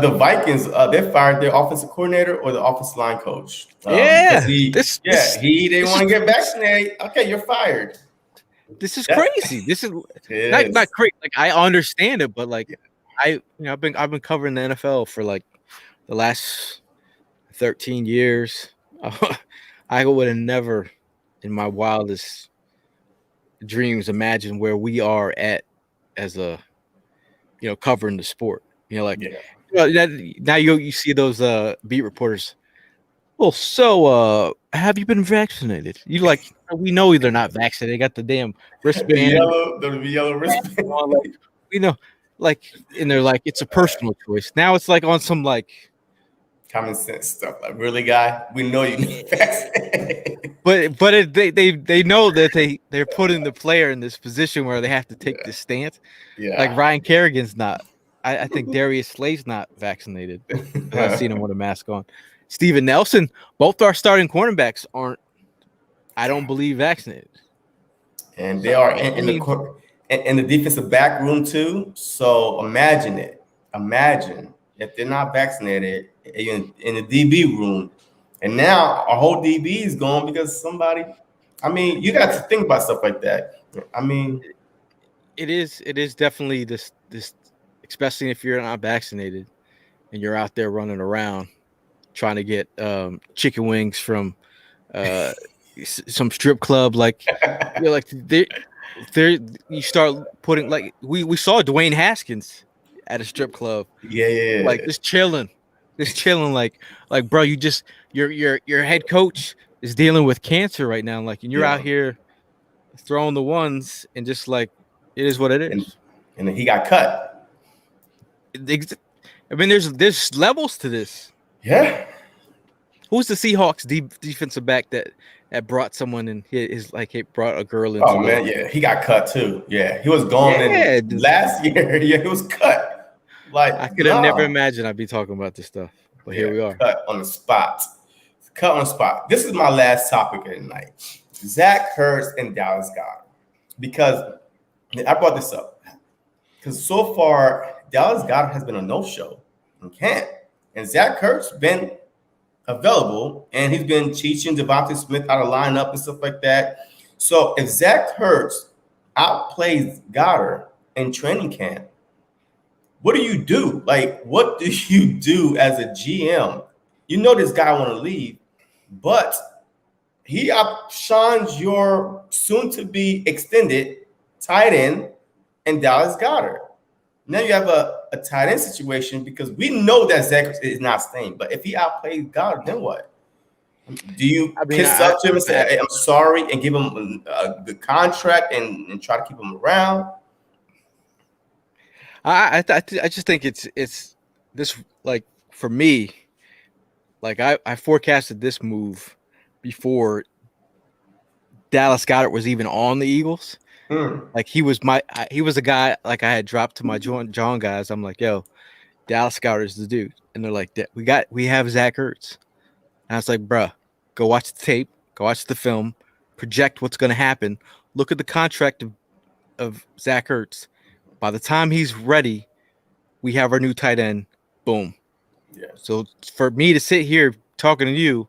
the Vikings, they fired their offensive coordinator or the offensive line coach. He didn't want to get vaccinated. Okay, you're fired. This is crazy. This is not crazy. Like, I understand it, but like, I've been covering the NFL for like the last 13 years. I would have never, in my wildest dreams, imagined where we are at as a, you know, covering the sport. You know, like, now you see those beat reporters. Well, so have you been vaccinated? You like, we know they're not vaccinated. They got the damn wristband. the yellow wristband. Like, you know, like, and they're like, it's a personal choice. Now it's like on some like common sense stuff. Like, really, guy, we know you need vaccinated. But they know that they're putting the player in this position where they have to take this stance. Yeah. Like Ryan Kerrigan's not. I think Darius Slay's not vaccinated. I've seen him with a mask on. Steven Nelson, both our starting cornerbacks aren't, I don't believe, vaccinated. And they are in the defensive back room too. So imagine it. Imagine if they're not vaccinated in the DB room. And now our whole DB is gone because somebody. I mean, you got to think about stuff like that. I mean, it is definitely this, especially if you're not vaccinated and you're out there running around trying to get chicken wings from some strip club. Like, you're like, you start putting, like, we saw Dwayne Haskins at a strip club. Yeah. Like, just chilling, like, bro, your head coach is dealing with cancer right now. Like, and you're out here throwing the ones, and just like, it is what it is. And then he got cut. I mean, there's levels to this. Yeah. Who's the Seahawks defensive back that brought someone in? He brought a girl in. Oh man, yeah, he got cut too. Yeah, he was gone last year. Yeah, he was cut. Like, I could have never imagined I'd be talking about this stuff, but here we are. Cut on the spot. This is my last topic of the night. Zach Ertz and Dallas Goedert. Because I brought this up because so far Dallas Goedert has been a no-show in camp, and Zach Ertz been available, and he's been teaching Devonta Smith how to line up and stuff like that. So if Zach Ertz outplays Goddard in training camp, what do you do? Like, what do you do as a GM? You know this guy want to leave, but he outshines your soon-to-be extended tight end and Dallas Goedert. Now you have a tight end situation because we know that Zach is not staying. But if he outplays Goddard, then what? Do you kiss up to him and say, hey, I'm sorry, and give him the contract and try to keep him around? I just think it's this, like, for me, like, I forecasted this move before Dallas Goedert was even on the Eagles. Like he was a guy like I had dropped to my John guys. I'm like, yo, Dallas Goedert is the dude, and they're like, we have Zach Ertz, and I was like, bruh, go watch the tape, go watch the film, project what's going to happen. Look at the contract of Zach Ertz. By the time he's ready, we have our new tight end. Boom. Yeah. So for me to sit here talking to you,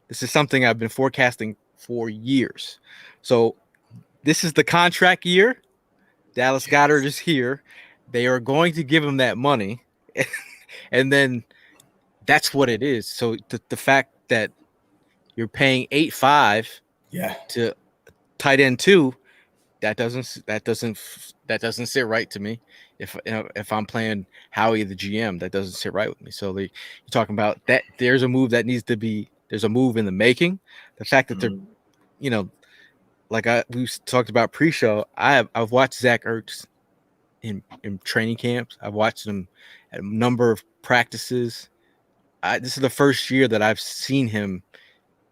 this is something I've been forecasting for years. So this is the contract year. Dallas Goedert is here. They are going to give him that money. And then that's what it is. So the fact that you're paying 8.5 to tight end 2, that doesn't sit right to me. If I'm playing Howie the GM, that doesn't sit right with me. So you're talking about that there's a move that needs to be, there's a move in the making. The fact that they're, like we talked about pre-show, I've watched Zach Ertz in training camps. I've watched him at a number of practices. This is the first year that I've seen him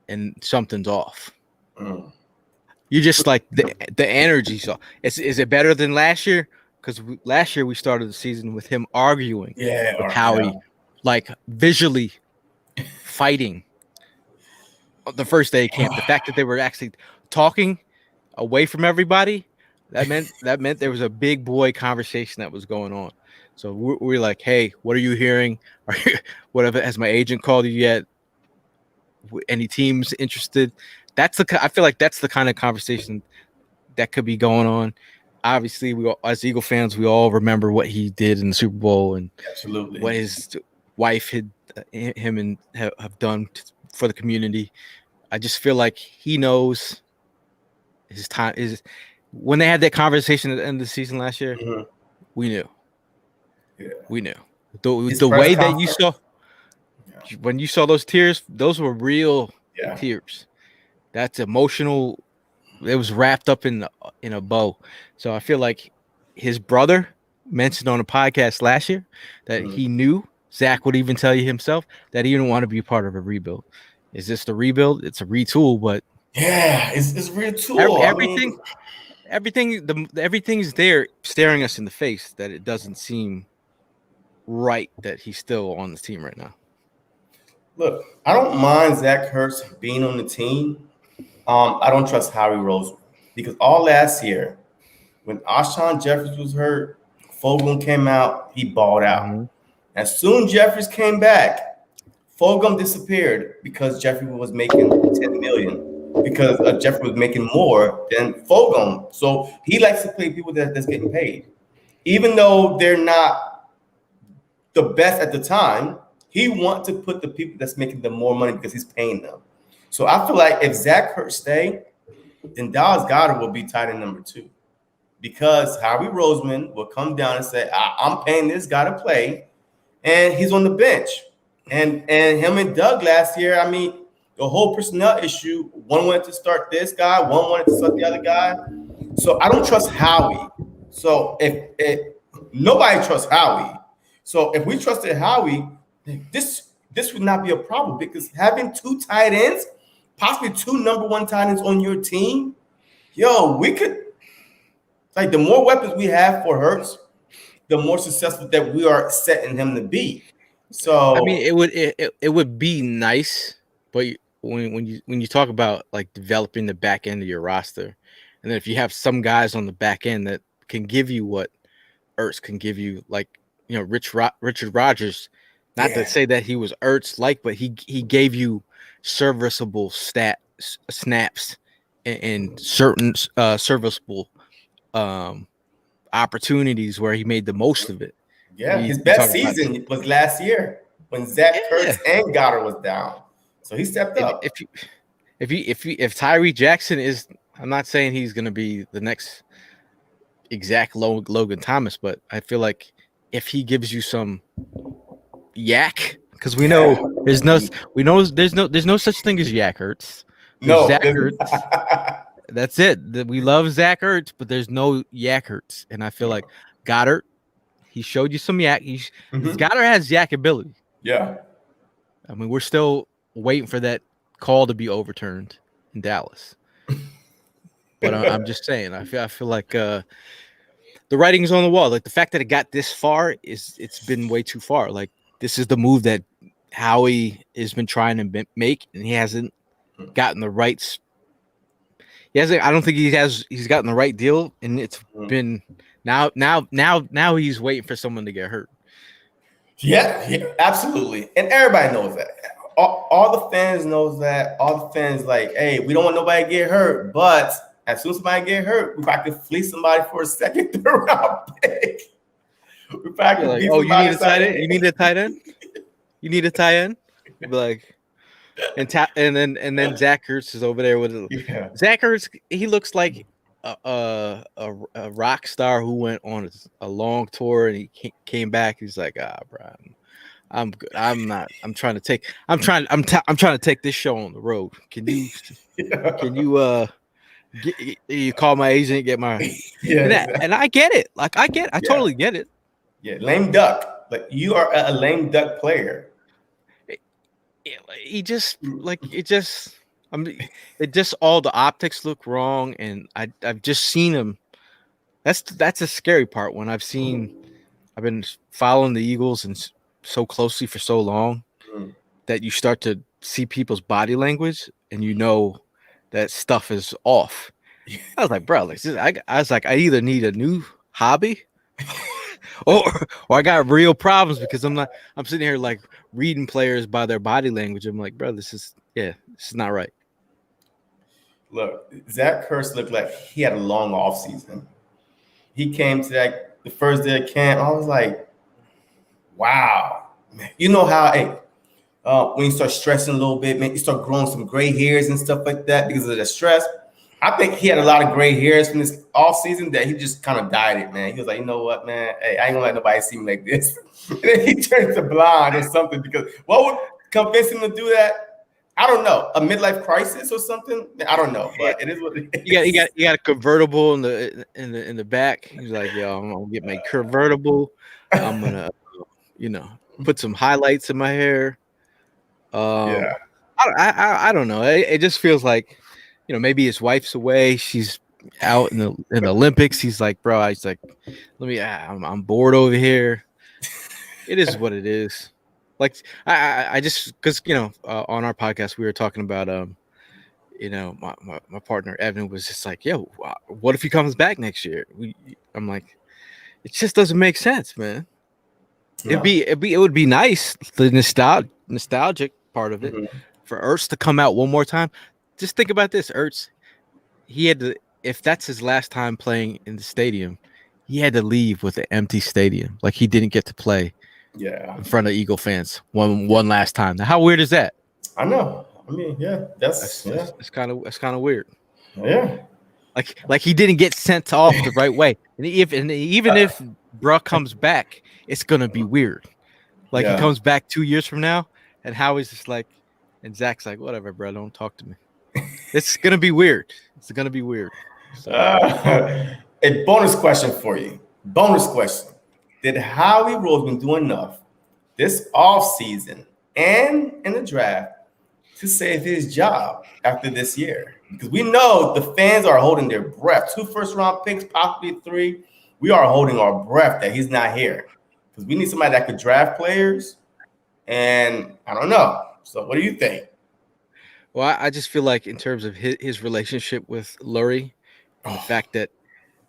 and something's off. You just like the energy. So is it better than last year? Because last year we started the season with him arguing with Howie, like visually fighting the first day of camp. The fact that they were actually talking away from everybody, that meant there was a big boy conversation that was going on. So we're like, hey, what are you hearing? Whatever, has my agent called you yet? Any teams interested? I feel like that's the kind of conversation that could be going on. Obviously, we all, as Eagle fans, we all remember what he did in the Super Bowl and what his wife have done for the community. I just feel like he knows his time is when they had that conversation at the end of the season last year. We knew. Yeah. We knew the way that you saw when you saw those tears, those were real tears. That's emotional. It was wrapped up in a bow. So I feel like his brother mentioned on a podcast last year that he knew, Zach would even tell you himself, that he didn't want to be part of a rebuild. Is this the rebuild? It's a retool, but it's a retool. Everything's there staring us in the face that it doesn't seem right that he's still on the team right now. Look, I don't mind Zach Ertz being on the team. I don't trust Howie Roseman because all last year, when Alshon Jeffries was hurt, Fulgham came out, he balled out. As soon as Jeffries came back, Fulgham disappeared because Jeffries was making $10 million because Jeffries was making more than Fulgham. So he likes to play people that's getting paid. Even though they're not the best at the time, he wants to put the people that's making the more money because he's paying them. So I feel like if Zach Ertz stay, then Dallas Goedert will be tight end number 2 because Howie Roseman will come down and say, I'm paying this guy to play, and he's on the bench. And him and Doug last year, I mean, the whole personnel issue, one wanted to start this guy, one wanted to start the other guy. So I don't trust Howie. So if nobody trusts Howie. So if we trusted Howie, this would not be a problem because having 2 tight ends, possibly 2 number 1 tight ends on your team, we could, like, the more weapons we have for Hurts, the more successful that we are setting him to be. So I mean, it would be nice, but when you talk about like developing the back end of your roster, and then if you have some guys on the back end that can give you what Ertz can give you, like Richard Rodgers. Not to say that he was Ertz-like, but he gave you serviceable snaps and certain serviceable opportunities where he made the most of it. His best season was last year when Zach Ertz and Goddard was down, so he stepped up. If Tyree Jackson is, I'm not saying he's going to be the next exact Logan Thomas, but I feel like if he gives you some yak, because we know there's no such thing as Yak Ertz. There's Zach Ertz. That's it. We love Zach Ertz, but there's no Yak Ertz. And I feel like Goddard, he showed you some yak. Goddard has yak ability. Yeah. I mean, we're still waiting for that call to be overturned in Dallas. But I'm just saying, I feel like the writing's on the wall. Like the fact that it got this far it's been way too far. Like this is the move that Howie has been trying to make, and he hasn't gotten the rights. He hasn't. I don't think he's gotten the right deal, and it's been now he's waiting for someone to get hurt. Yeah, absolutely, and everybody knows that. All the fans knows that. All the fans like, hey, we don't want nobody to get hurt, but as soon as somebody get hurt, we probably could fleece somebody for a second, third round pick. We probably could like, oh, you need a tight end? You need a tight end? You need a tight end? Be like, and then Zach Ertz is over there with Zach Ertz. He looks like a rock star who went on a long tour and he came back. He's like, bro, I'm good. I'm trying to take this show on the road. Can you you call my agent, get my and I get it. Like I totally get it. Yeah, lame duck. Like you are a lame duck player. It just all the optics look wrong, and I've just seen him. That's a scary part when I've been following the Eagles and so closely for so long that you start to see people's body language and you know that stuff is off. I was like, bro, I either need a new hobby or I got real problems because I'm sitting here like reading players by their body language. I'm like, bro, this is not right. Look, Zach Ertz looked like he had a long off season. He came to the first day of camp. I was like, wow, man. You know how when you start stressing a little bit, man, you start growing some gray hairs and stuff like that because of the stress. I think he had a lot of gray hairs from this off season that he just kind of dyed it, man. He was like, you know what, man? Hey, I ain't gonna let nobody see me like this. And then he turned to blonde or something because what would convince him to do that? I don't know. A midlife crisis or something? I don't know, but it is what it is. You got a convertible in the back. He's like, yo, I'm gonna get my convertible. I'm gonna, put some highlights in my hair. I don't know. It just feels like, maybe his wife's away. She's out in the Olympics. He's like, bro, he's like, I'm bored over here. It is what it is. Like I just because on our podcast we were talking about my partner Evan was just like, yo, what if he comes back next year? I'm like, it just doesn't make sense, man. No. It would be nice, the nostalgic part of it, for Ertz to come out one more time. Just think about this, Ertz. He had to, if that's his last time playing in the stadium, he had to leave with an empty stadium. Like he didn't get to play in front of Eagle fans one last time. Now, how weird is that? I know. I mean, that's kind of weird. Yeah. Like he didn't get sent off the right way. And even if Bruh comes back, it's gonna be weird. Like he comes back 2 years from now, and Howie's just like, and Zach's like, whatever, bro, don't talk to me. It's gonna be weird. It's gonna be weird. So. A bonus question for you. Bonus question. Did Howie Roseman do enough this offseason and in the draft to save his job after this year? Because we know the fans are holding their breath. 2 first-round picks, possibly 3. We are holding our breath that he's not here. Because we need somebody that could draft players. And I don't know. So what do you think? Well, I just feel like in terms of his relationship with Lurie, and the fact that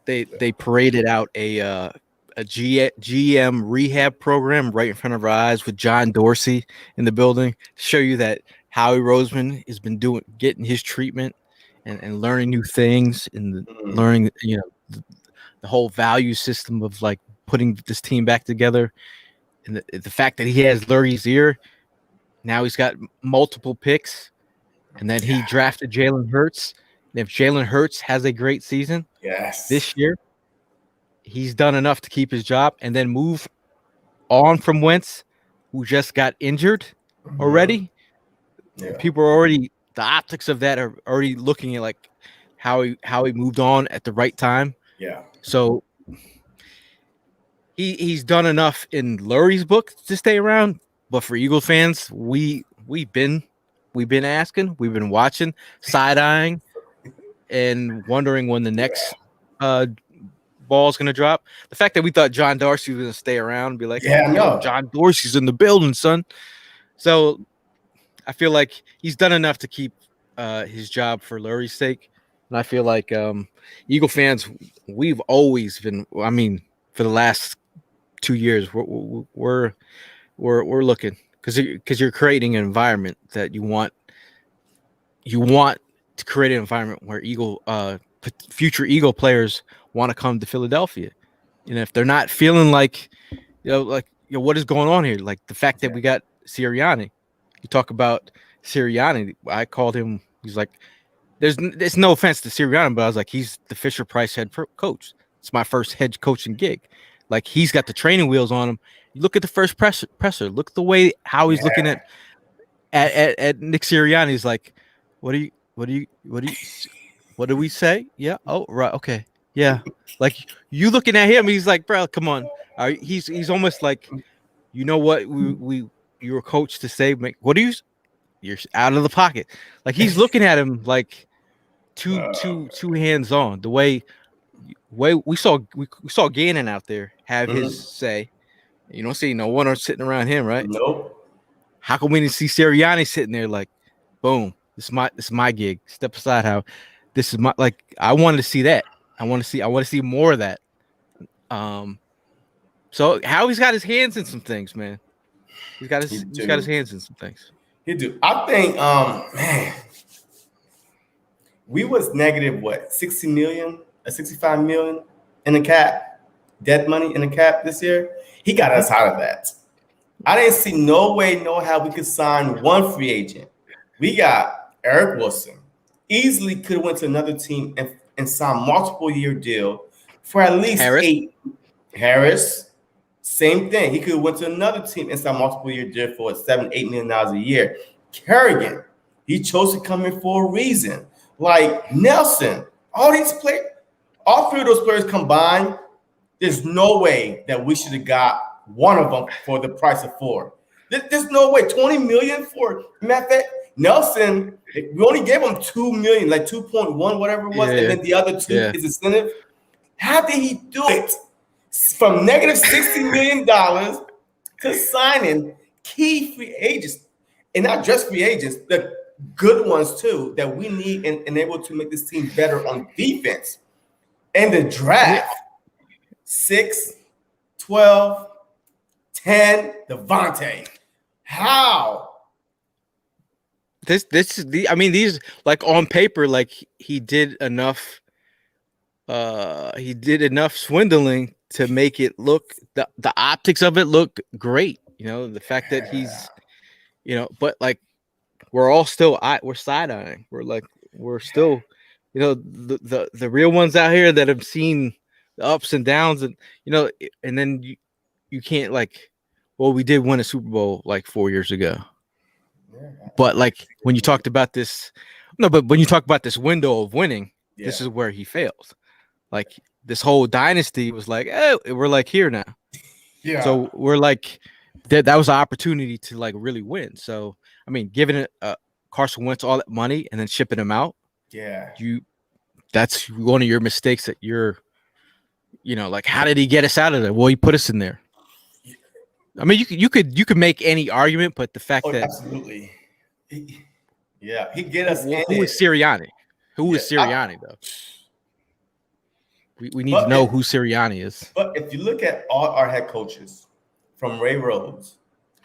they paraded out a GM rehab program right in front of our eyes with John Dorsey in the building to show you that Howie Roseman has been getting his treatment and learning new things and learning, the whole value system of like putting this team back together. And the fact that he has Lurie's ear, now he's got multiple picks, and then he drafted Jalen Hurts. And if Jalen Hurts has a great season this year, he's done enough to keep his job and then move on from Wentz, who just got injured already. Yeah. People are already, the optics of that are already looking at like how he moved on at the right time. Yeah. So he's done enough in Lurie's book to stay around, but for Eagle fans, we've been we've been asking, we've been watching, side-eyeing, and wondering when the next ball's going to drop. The fact that we thought John Dorsey was going to stay around and be like, Yeah, no. John Dorsey's in the building, son. So I feel like he's done enough to keep his job for Lurie's sake. And I feel like Eagle fans, we've always been, I mean, for the last 2 years, we're looking because you're creating an environment that you want to create an environment where future Eagle players want to come to Philadelphia. And if they're not feeling like, what is going on here? Like the fact that we got Sirianni. You talk about Sirianni. I called him. He's like, there's no offense to Sirianni, but I was like, he's the Fisher Price head coach. It's my first head coaching gig. Like he's got the training wheels on him. You look at the first presser. Look at the way how he's looking at Nick Sirianni. He's like, what do we say? Yeah. Oh, right. Okay. Yeah. Like you looking at him, he's like, bro, come on. He's almost like, you know what you were coached to say. What do you're out of the pocket. Like he's looking at him like too hands on. The way we saw Gannon out there have his say. You don't see no one sitting around him, right? Nope. How come we didn't see Sirianni sitting there like, boom, this is my gig. Step aside. How this is my like. I wanted to see that. I want to see more of that. So Howie's got his hands in some things, man. He's got his hands in some things. He do. I think, man, we was negative what 60 million or 65 million in the cap, dead money in the cap this year. He got us out of that. I didn't see no way, no how we could sign one free agent. We got Eric Wilson. Easily could have went to another team and signed multiple year deal for at least $8. Harris, same thing. He could have went to another team and signed multiple year deal for $7-8 million a year. Kerrigan, he chose to come in for a reason. Like Nelson, all these players, all three of those players combined, there's no way that we should have got one of them for the price of 4. There's no way. 20 million for matter of fact, Nelson, we only gave him 2 million, like 2.1, whatever it was, and then the other 2 is incentive. How did he do it? From negative $60 million to signing key free agents, and not just free agents, the good ones too, that we need and able to make this team better on defense. And the draft, 6, 12, 10, Devonta. How? This is these like on paper, like he did enough swindling to make it look the optics of it look great. You know, the fact that he's, but like we're all still we're side-eyeing. We're still, the real ones out here that have seen the ups and downs, and and then you can't we did win a Super Bowl like 4 years ago. But like when you talked about this, but when you talk about this window of winning, this is where he failed. Like this whole dynasty was like, we're like here now. Yeah. So we're like that was an opportunity to like really win. So I mean, giving it Carson Wentz all that money and then shipping him out. Yeah. That's one of your mistakes that you're, like how did he get us out of there? Well, he put us in there. I mean, you could make any argument, but the fact that absolutely, he get us. Who is Sirianni? Who is Sirianni though? We need to know who Sirianni is. But if you look at all our head coaches, from Ray Rhodes,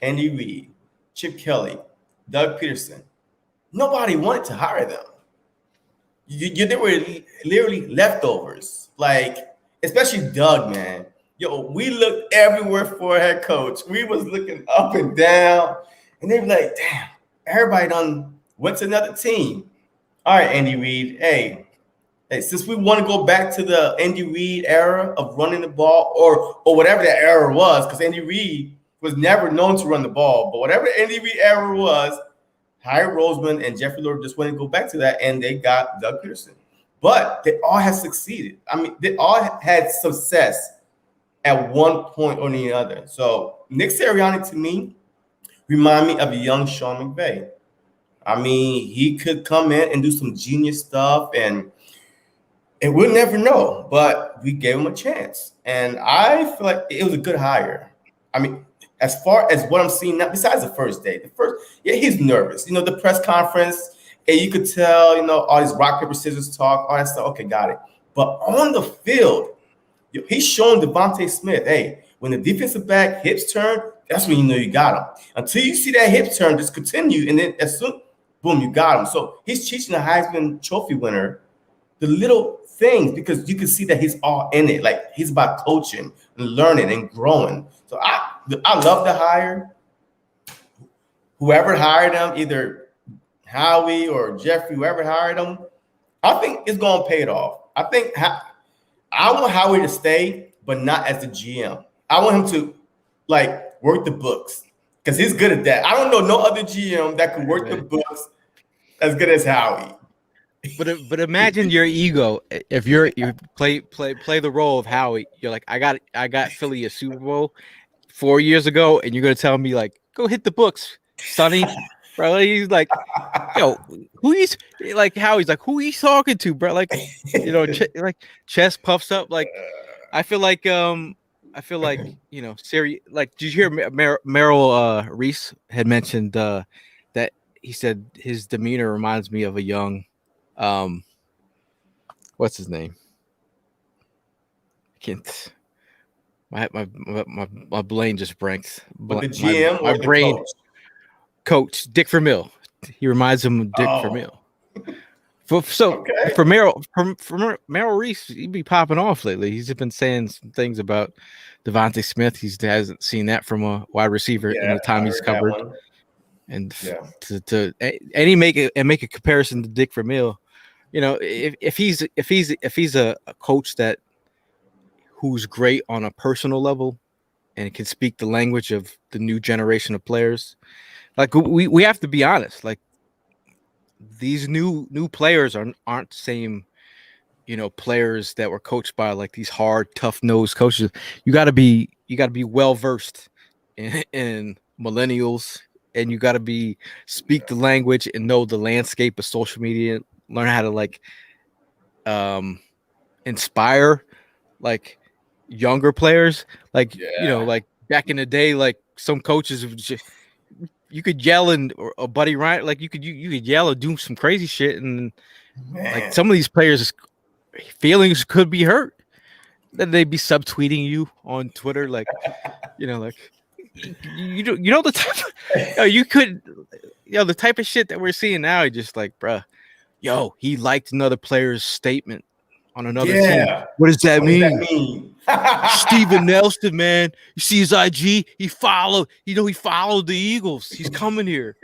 Andy Reid, Chip Kelly, Doug Peterson, nobody wanted to hire them. They were literally leftovers. Like especially Doug, man. We looked everywhere for a head coach. We was looking up and down, and they were like, damn, everybody done went to another team. All right, Andy Reid, hey, since we want to go back to the Andy Reid era of running the ball or whatever that era was, because Andy Reid was never known to run the ball, but whatever the Andy Reid era was, Howard Roseman and Jeffrey Lurie just wanted to go back to that, and they got Doug Peterson. But they all have succeeded. I mean, they all had success at one point or the other. So Nick Sirianni to me remind me of a young Sean McVay. I mean, he could come in and do some genius stuff, and we'll never know. But we gave him a chance, and I feel like it was a good hire. I mean, as far as what I'm seeing now, besides the first day, he's nervous. You know, the press conference, and you could tell, you know, all these rock, paper, scissors talk, all that stuff. Okay, got it. But on the field, he's showing Devonta Smith, hey, when the defensive back hips turn, that's when you know you got him. Until you see that hip turn, just continue, and then as soon, boom, you got him. So he's teaching the Heisman Trophy winner the little things, because you can see that he's all in it. Like, he's about coaching and learning and growing. So I love the hire. Whoever hired him, either Howie or Jeffrey, whoever hired him, I think it's going to pay it off. I think I want Howie to stay, but not as the GM. I want him to, like, work the books, because he's good at that. I don't know no other GM that can work the books as good as Howie. But imagine your ego if you play the role of Howie. You're like, I got Philly a Super Bowl 4 years ago, and you're gonna tell me, like, go hit the books, Sonny. Bro, he's like, yo, Howie's like, who he's talking to, bro? Like, you know, like, chest puffs up. Like, I feel like, you know, Siri. Like, did you hear Merrill Reese had mentioned that he said his demeanor reminds me of a young, what's his name? I can't. My brain just blanked. But the GM my or the brain. Coach Dick Vermeil. He reminds him of Dick Vermeil. For Merrill Reese, he'd be popping off lately. He's been saying some things about Devonta Smith. He hasn't seen that from a wide receiver in the time he's covered. And to make a comparison to Dick Vermeil, you know, if he's a coach that who's great on a personal level and can speak the language of the new generation of players. Like, we have to be honest. Like, these new players aren't the same, you know, players that were coached by, like, these hard, tough-nosed coaches. You got to be well versed in millennials, and you got to speak the language and know the landscape of social media. Learn how to, like, inspire, like, younger players. Like, you know, like, back in the day, like, some coaches would just. You could yell or Buddy Ryan, like, you could yell or do some crazy shit, and like, some of these players' feelings could be hurt. Then they'd be subtweeting you on Twitter, like, you know, like, you know the type of, the type of shit that we're seeing now. Just like, bruh, yo, he liked another player's statement on another team. What does that mean? Steven Nelson, man. You see his IG? He followed the Eagles. He's coming here.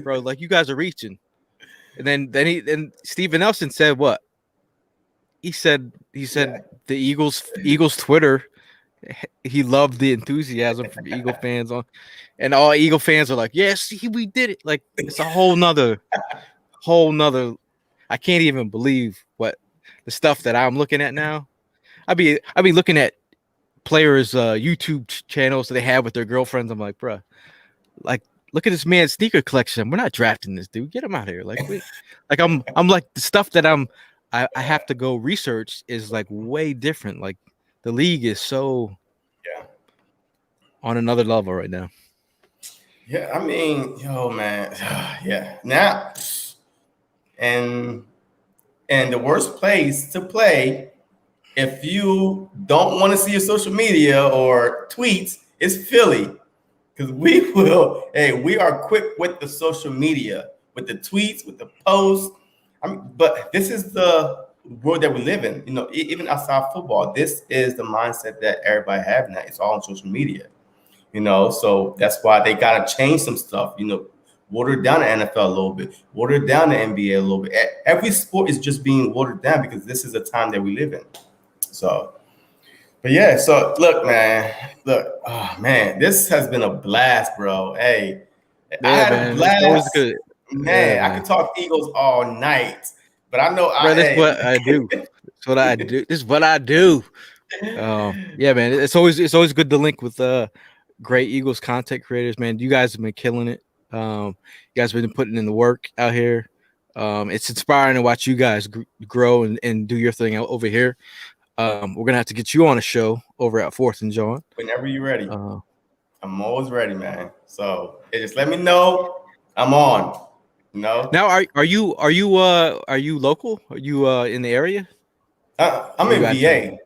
Bro, like, you guys are reaching. And then Steven Nelson said what? He said the Eagles Twitter, he loved the enthusiasm from Eagle fans on, and all Eagle fans are like, yes, we did it. Like, it's a whole nother I can't even believe what the stuff that I'm looking at now. I'd be looking at players' YouTube channels that they have with their girlfriends. I'm like, bro, like, look at this man's sneaker collection. We're not drafting this dude. Get him out of here. Like, I'm like, the stuff that I have to go research is, like, way different. Like, the league is so on another level right now. Yeah, I mean, yo, man, now, and the worst place to play, if you don't want to see your social media or tweets, is Philly. Because we are quick with the social media, with the tweets, with the posts. But this is the world that we live in. You know, even outside football, this is the mindset that everybody have now. It's all on social media. You know, so that's why they got to change some stuff. You know, water down the NFL a little bit, water down the NBA a little bit. Every sport is just being watered down because this is the time that we live in. So, but yeah, so look, oh man, this has been a blast, bro. Hey, I had a blast. Good. Man, I could talk Eagles all night, but I know that's what I do. That's what I do. This is what I do. Yeah, man, it's always good to link with great Eagles content creators, man. You guys have been killing it. You guys have been putting in the work out here. It's inspiring to watch you guys grow and do your thing out over here. We're gonna have to get you on a show over at 4th and John. Whenever you're ready. I'm always ready, man. So just let me know. I'm on. No. Now, are you local? Are you in the area? I'm in VA.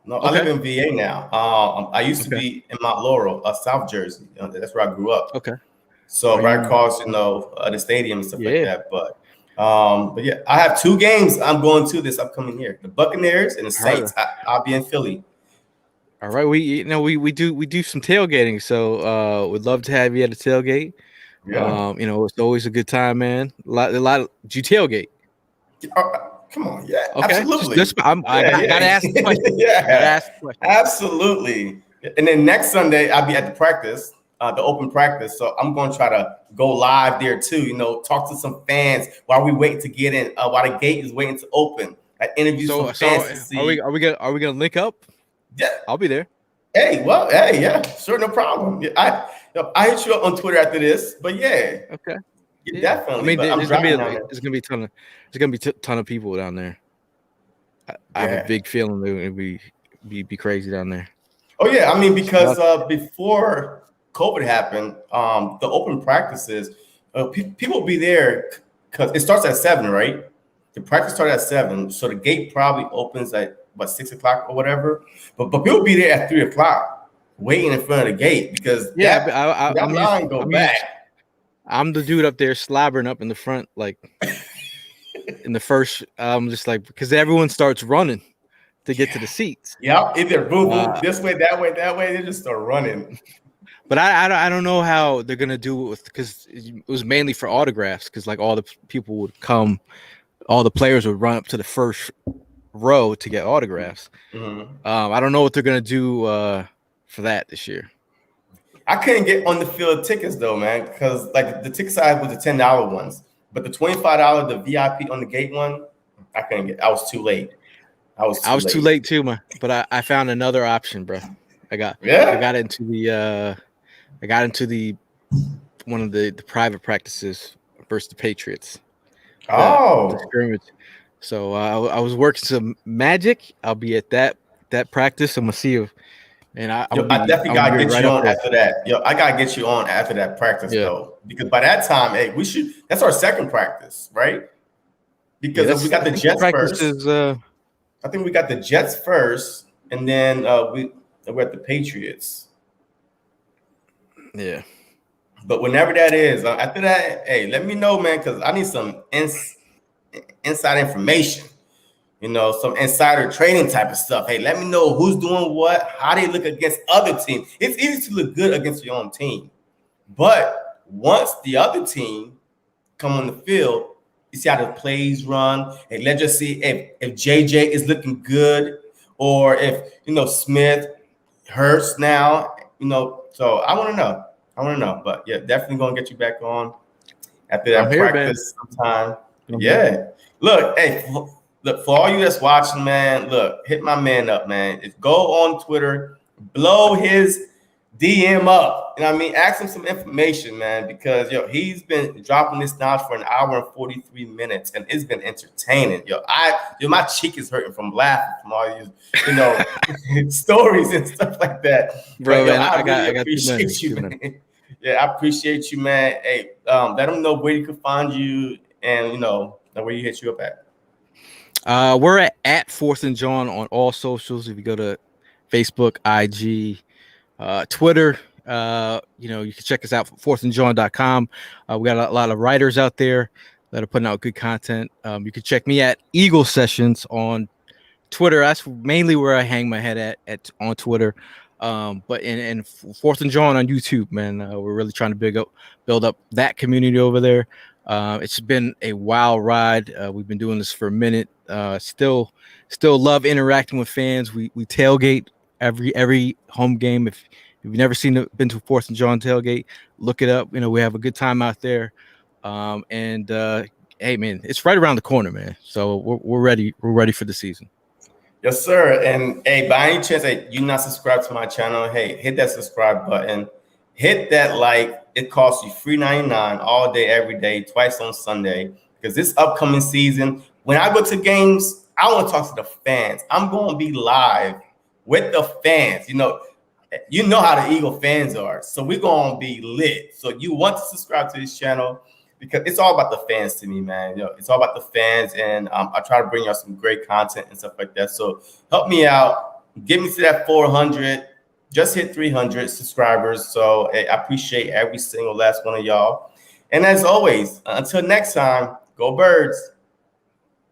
No, okay. I live in VA now. I used to be in Mount Laurel, South Jersey. That's where I grew up. Okay. So right across, the stadium and stuff like that. But yeah, I have 2 games I'm going to this upcoming year: the Buccaneers and the Saints. I'll be in Philly. All right, we do some tailgating, so we'd love to have you at a tailgate. Yeah. It's always a good time, man. A lot. Do you tailgate? Come on, yeah, okay. Absolutely. I gotta ask the question. Absolutely. And then next Sunday I'll be at the practice, the open practice. So I'm going to try to go live there too. Talk to some fans while we wait to get in. While the gate is waiting to open. I interview some fans to see. Are we gonna link up? Yeah, I'll be there. Hey, yeah, sure, no problem. Yeah, I hit you up on Twitter after this, but yeah, okay, definitely. I mean, there's gonna be a ton of people down there. I have a big feeling it would be crazy down there. Oh yeah, I mean, because before COVID happened, the open practices, people will be there because it starts at 7, right? The practice started at 7, so the gate probably opens at 6 o'clock or whatever. But people be there at 3 o'clock waiting in front of the gate because I'm line go back. I'm the dude up there slobbering up in the front, like in the first. Just like because everyone starts running to get to the seats. Yep, either boo this way, that way, they just start running. But I don't know how they're gonna do it because it was mainly for autographs because like all the people would come, all the players would run up to the first row to get autographs. Mm-hmm. I don't know what they're gonna do for that this year. I couldn't get on the field tickets though, man, because like the ticket size was the $10 ones, but the $25 the VIP on the gate one, I couldn't get. I was too late. I was too late too, man. But I found another option, bro. I got into the one of the private practices versus the Patriots. The scrimmage. So I was working some magic. I'll be at that practice. I'm gonna see you. And I definitely gotta get you on after that. I gotta get you on after that practice though, because by that time, hey, we should. That's our second practice, right? Because we got the Jets first. I think we got the Jets first, and then we're at the Patriots. Yeah. But whenever that is, after that, hey, let me know, man, because I need some inside information. Some insider trading type of stuff. Hey, let me know who's doing what, how they look against other teams. It's easy to look good against your own team. But once the other team come on the field, you see how the plays run. And let's just see if JJ is looking good or if, Smith hurts now, So I want to know. But, yeah, definitely going to get you back on after that practice sometime. Yeah. Look, hey, for all you that's watching, man, hit my man up, man. Go on Twitter, blow his DM up. You know what I mean? Ask him some information, man, because, he's been dropping this knowledge for an hour and 43 minutes, and it's been entertaining. My cheek is hurting from laughing from all these, stories and stuff like that. Bro, but, man, I really appreciate you, man. Yeah, I appreciate you, man. Hey, let them know where you can find you and, where you hit you up at. We're at 4th and John on all socials. If you go to Facebook, IG, Twitter, you can check us out at 4thandjohn.com. We got a lot of writers out there that are putting out good content. You can check me at Eagle Sessions on Twitter. That's mainly where I hang my head at on Twitter. But in 4th and John on YouTube, man, we're really trying to build up that community over there. It's been a wild ride. We've been doing this for a minute. Still love interacting with fans. We tailgate every home game. If you've never been to 4th and John tailgate, look it up. We have a good time out there. Hey man, it's right around the corner, man. So we're ready. We're ready for the season. Yes, sir. And hey, by any chance that you're not subscribed to my channel, hey, hit that subscribe button hit that like. It costs you $3.99 all day, every day, twice on Sunday. Because this upcoming season, when I go to games, I want to talk to the fans. I'm going to be live with the fans. You know how the Eagle fans are. So we're going to be lit. So you want to subscribe to this channel because it's all about the fans to me, man. You know, it's all about the fans. And I try to bring y'all some great content and stuff like that. So help me out. Get me to that 400. Just hit 300 subscribers. So I appreciate every single last one of y'all. And as always, until next time, go Birds.